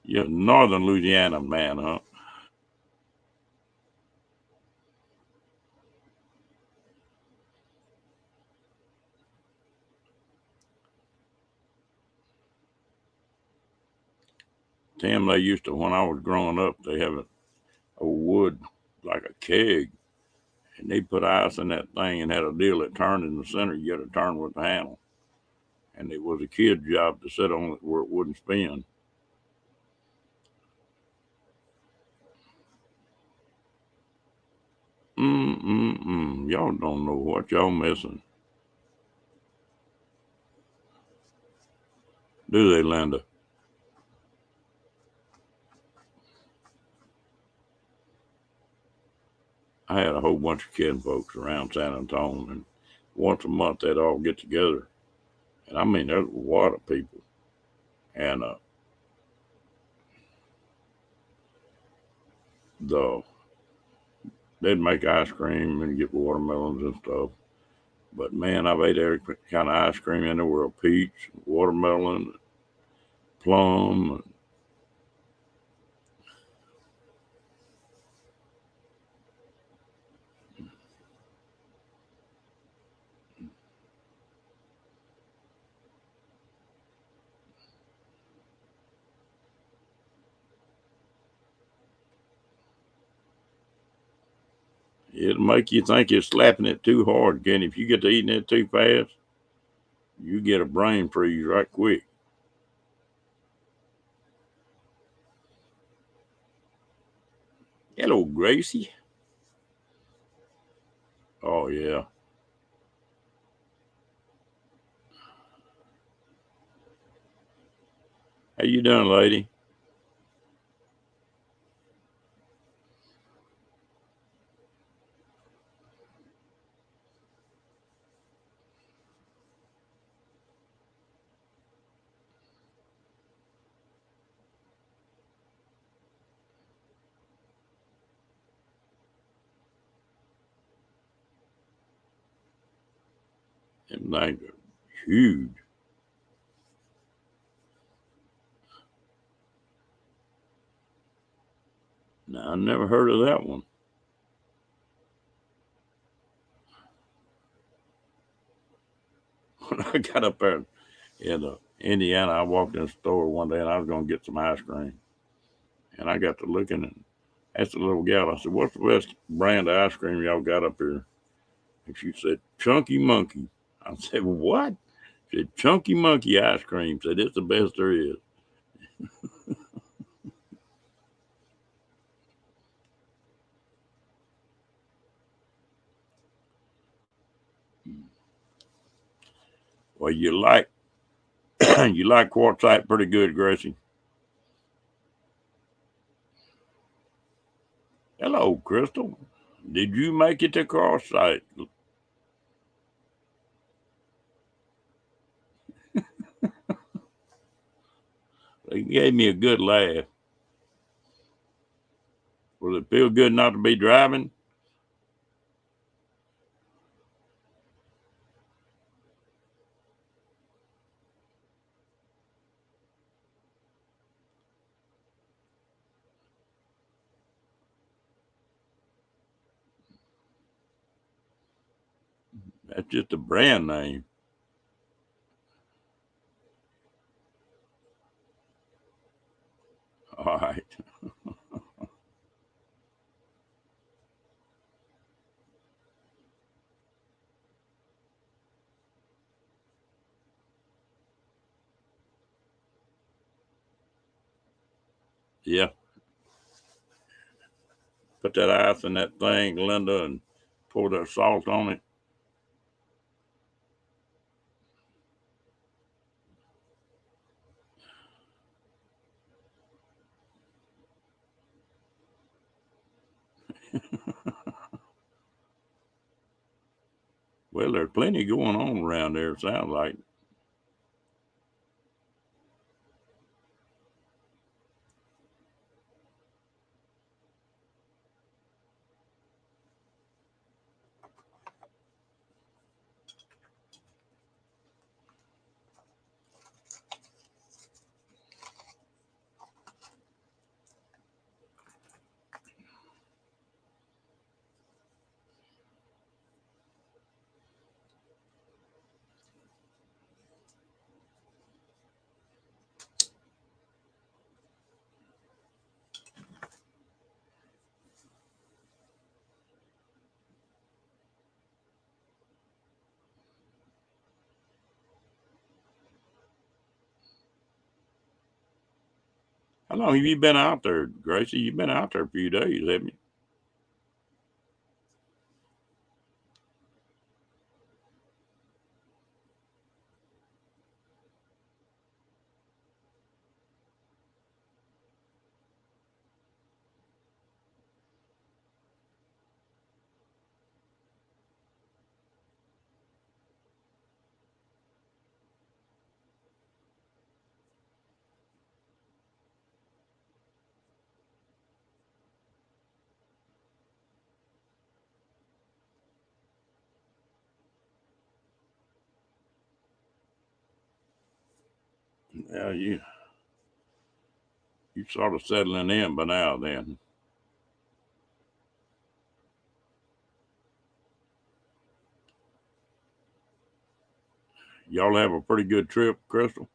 You're a northern Louisiana man, huh? Tim, they used to, when I was growing up, they have a wood, like a keg, and they put ice in that thing and had a deal that turned in the center. You had to turn with the handle. And it was a kid's job to sit on it where it wouldn't spin. Y'all don't know what y'all missing. Do they, Linda? I had a whole bunch of kid folks around San Antonio, and once a month they'd all get together. And I mean, there's a lot of people. And the they'd make ice cream and get watermelons and stuff. But man, I've ate every kind of ice cream in the world: peach, watermelon, plum. It'll make you think you're slapping it too hard. Again, if you get to eating it too fast, you get a brain freeze right quick. Hello, Gracie. Oh yeah. How you doing, lady? Them things are huge. Now I never heard of that one. When I got up there in Indiana, I walked in the store one day and I was going to get some ice cream. And I got to looking and asked the little gal, I said, "What's the best brand of ice cream y'all got up here?" And she said, "Chunky Monkey." I said, "What?" She said, "Chunky Monkey ice cream." Said, "It's the best there is." Well, you like you like quartzite pretty good, Gracie. Hello, Crystal. Did you make it to quartzite? He gave me a good laugh. Will it feel good not to be driving? That's just a brand name. All right. Yeah. Put that ice in that thing, Linda, and pour that salt on it. Well, there's plenty going on around there, it sounds like. How long have you been out there, Gracie? You've been out there a few days, haven't you? Yeah, you sort of settling in by now then. Y'all have a pretty good trip, Crystal?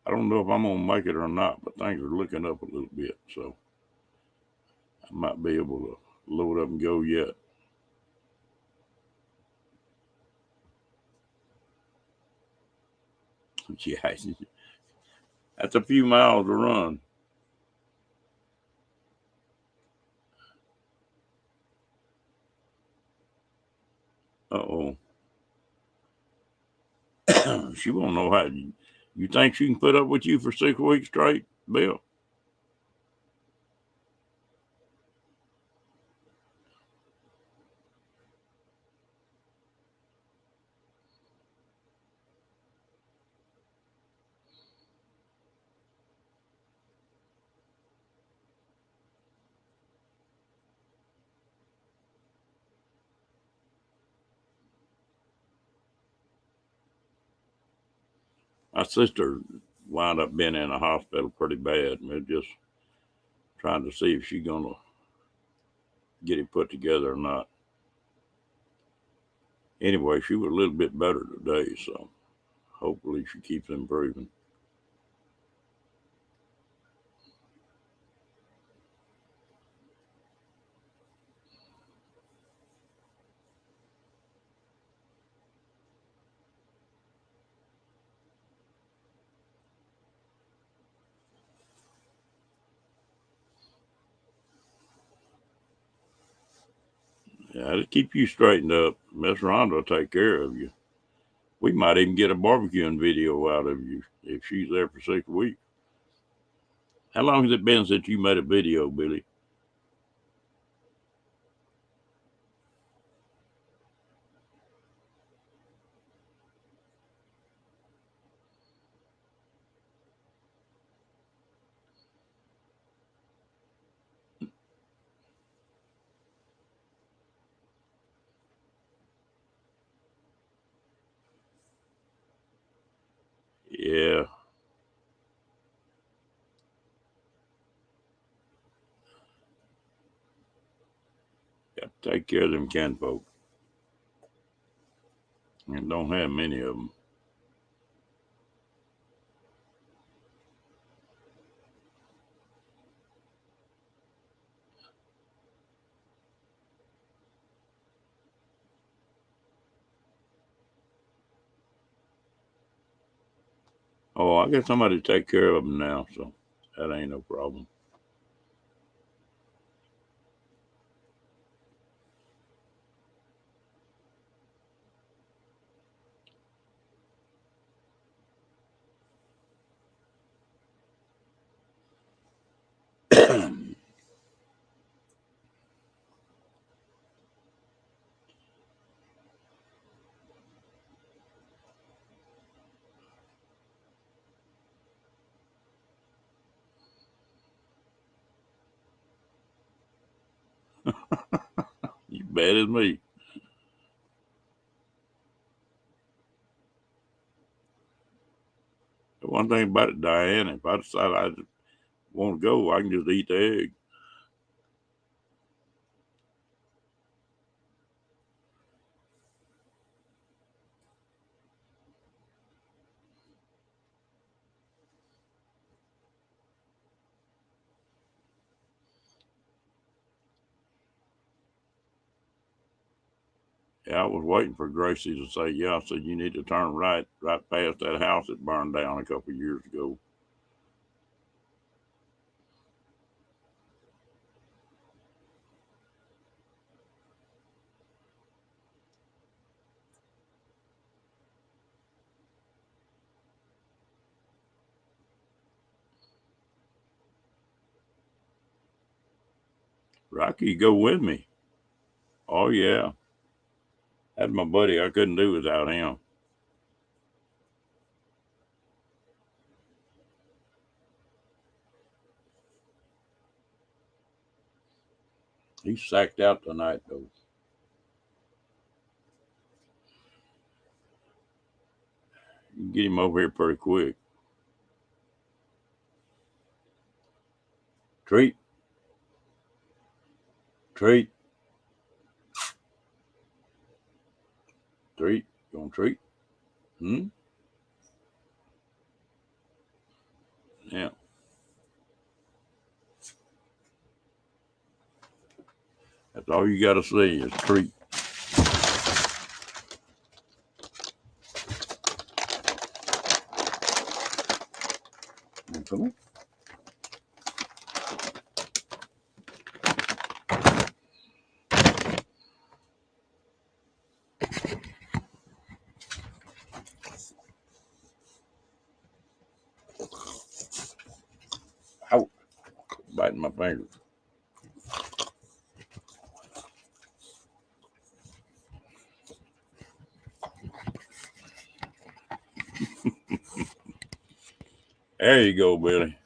I don't know if I'm gonna make it or not, but things are looking up a little bit, so I might be able to load up and go yet. Yeah, that's a few miles to run. Uh oh. She won't know how. You think she can put up with you for 6 weeks straight, Bill? My sister wound up being in a hospital pretty bad, and we're just trying to see if she's gonna get it put together or not. Anyway, she was a little bit better today, so hopefully she keeps improving. That'll keep you straightened up. Miss Rhonda will take care of you. We might even get a barbecuing video out of you if she's there for 6 weeks. How long has it been since you made a video, Billy? Yeah, got to take care of them kinfolk. And don't have many of them. Oh, I got somebody to take care of them now, so that ain't no problem. You bad as me. The one thing about it, Diane, if I decide I just want to go, I can just eat the egg. Yeah, I was waiting for Gracie to say, yeah, I said, you need to turn right past that house that burned down a couple of years ago. Rocky, go with me. Oh, yeah. That's my buddy. I couldn't do without him. He's sacked out tonight, though. You can get him over here pretty quick. Treat, treat, treat. You want to treat? Hmm? Yeah. That's all you got to see is treat. Come on. Ow. Biting my finger. There you go, Billy.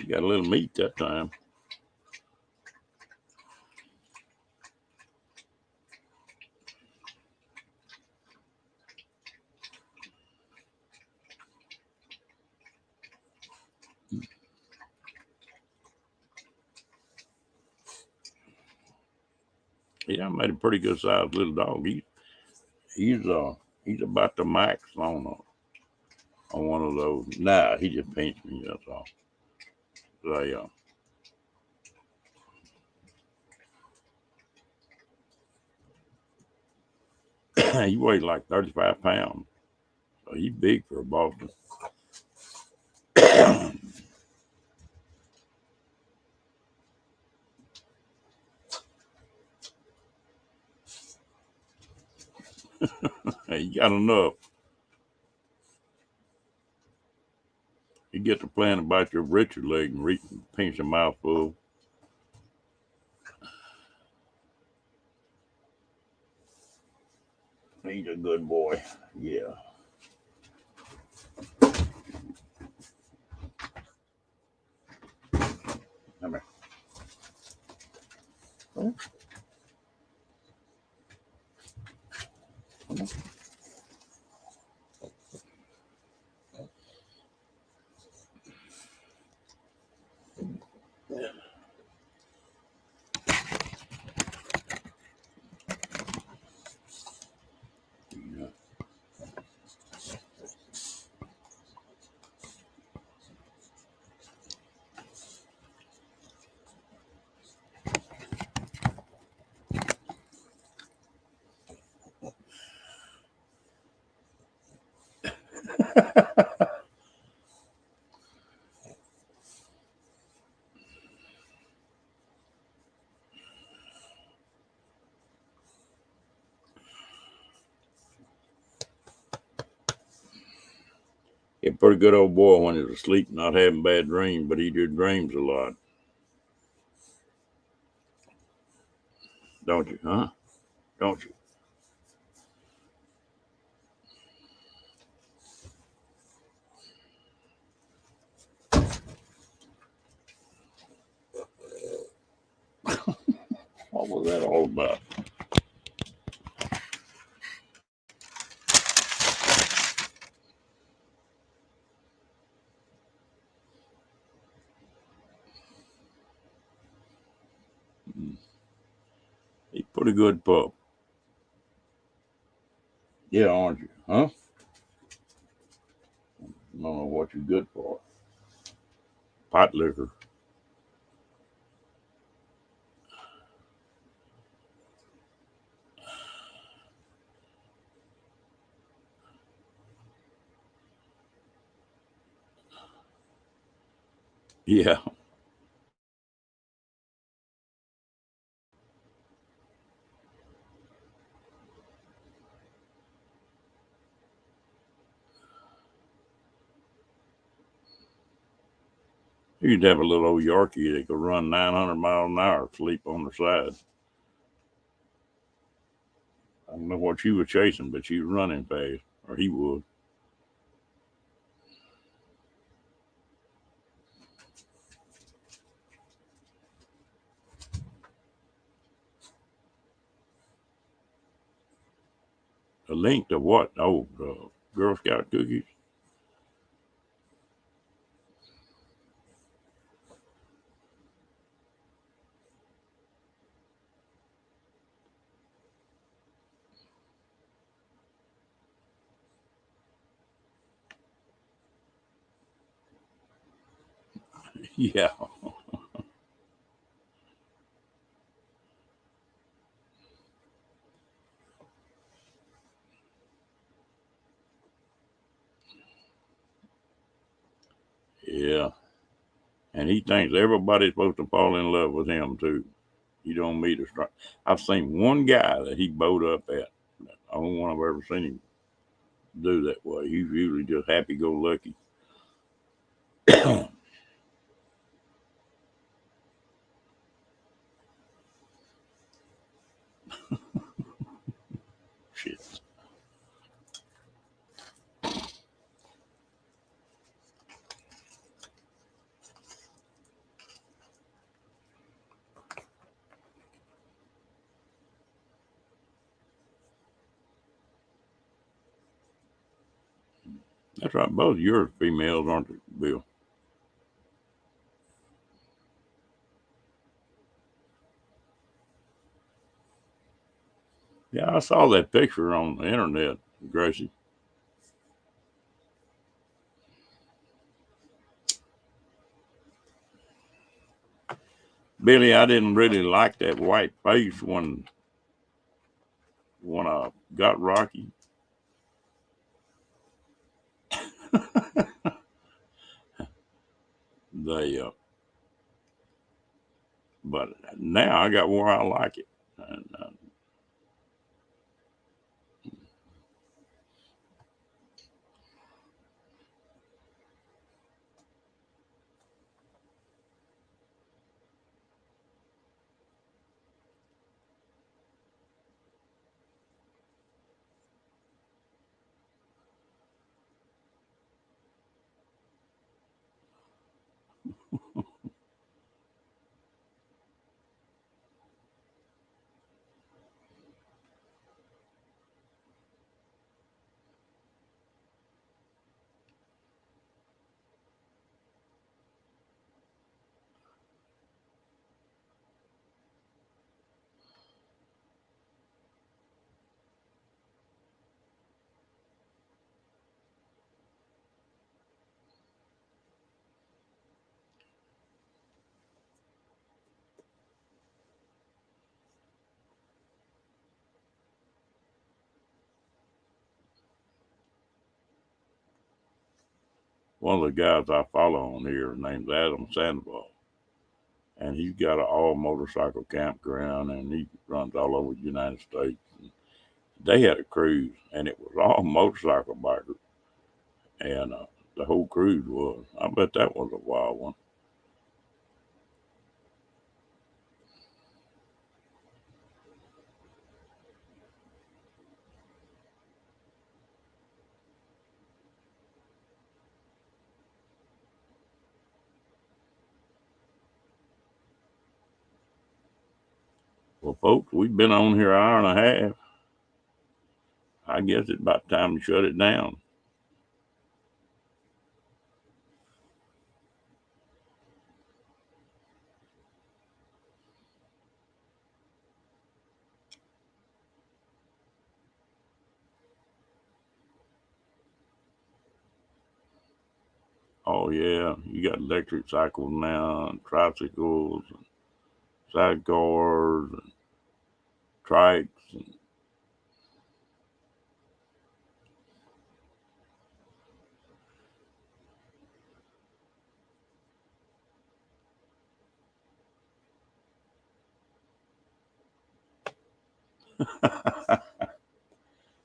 You got a little meat that time. Yeah, I made a pretty good sized little dog. He's about the max on one of those. Nah, he just pinched me. That's all. They he weighs like 35 pounds. So he's big for a Boston. He got enough. You get to playing about your Richard leg and pinch a mouthful. He's a good boy. Yeah. Come here. Come on. Yeah. He's a pretty good old boy when he's asleep, not having bad dreams, but he just dreams a lot. Don't you, huh? Don't you? What was that all about? He's a pretty good pup. Yeah, aren't you? Huh? I don't know what you're good for. Pot liquor. Yeah. You'd have a little old Yorkie that could run 900 miles an hour, sleep on the side. I don't know what she was chasing, but she was running fast, or he would. A link to what? Oh, Girl Scout cookies? Yeah. Yeah. And he thinks everybody's supposed to fall in love with him, too. You don't meet a stranger. I've seen one guy that he bowed up at. The only one I've ever seen him do that way. He's usually just happy go lucky. Shit. That's right. Both yours females, aren't they, Bill? Yeah, I saw that picture on the internet, Gracie. Billy, I didn't really like that white face when I got Rocky. They, but now I got where I like it. And, one of the guys I follow on here named Adam Sandoval, and he's got an all motorcycle campground, and he runs all over the United States. And they had a cruise, and it was all motorcycle bikers, and the whole cruise was. I bet that was a wild one. Well, folks, we've been on here an hour and a half. I guess it's about time to shut it down. Oh yeah, you got electric cycles now, and tricycles, and sidecars, and trikes,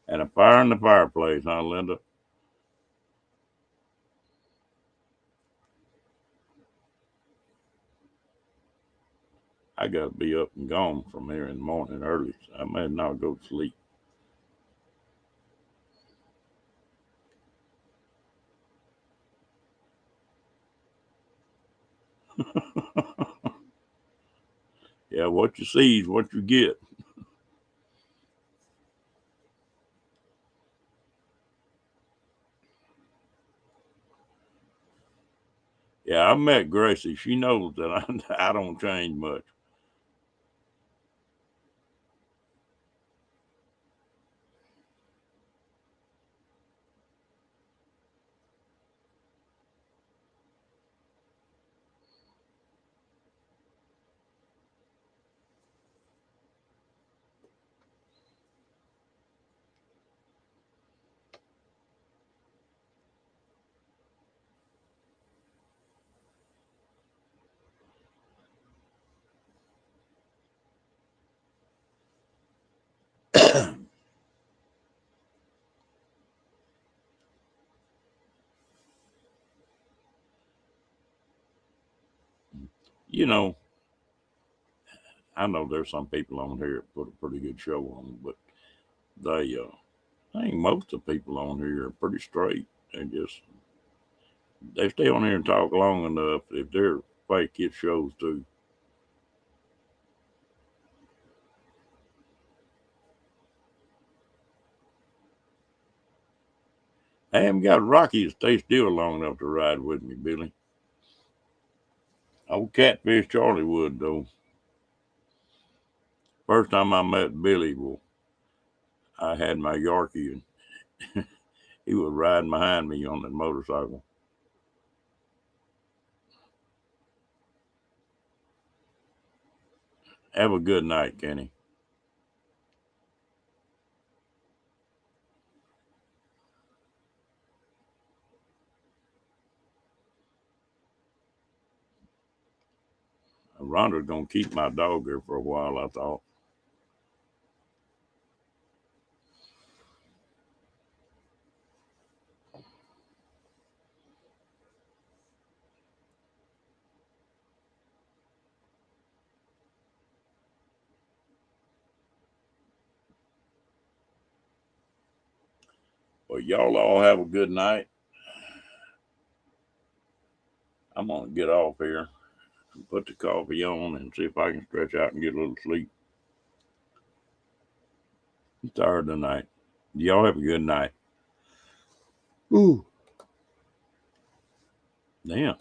and a fire in the fireplace, huh, Linda? I got to be up and gone from here in the morning early, so I may not go to sleep. Yeah, what you see is what you get. Yeah, I met Gracie. She knows that I don't change much. You know, I know there's some people on here that put a pretty good show on, but they, I think most of the people on here are pretty straight. They stay on here and talk long enough. If they're fake, it shows too. I haven't got Rocky to stay still long enough to ride with me, Billy. Old Catfish Charlie would though. First time I met Billy, well, I had my Yorkie, and he was riding behind me on the motorcycle. Have a good night, Kenny. Rhonda's gonna keep my dog here for a while, I thought. Well, y'all all have a good night. I'm gonna get off here and put the coffee on and see if I can stretch out and get a little sleep. I'm tired tonight. Y'all have a good night. Ooh. Damn.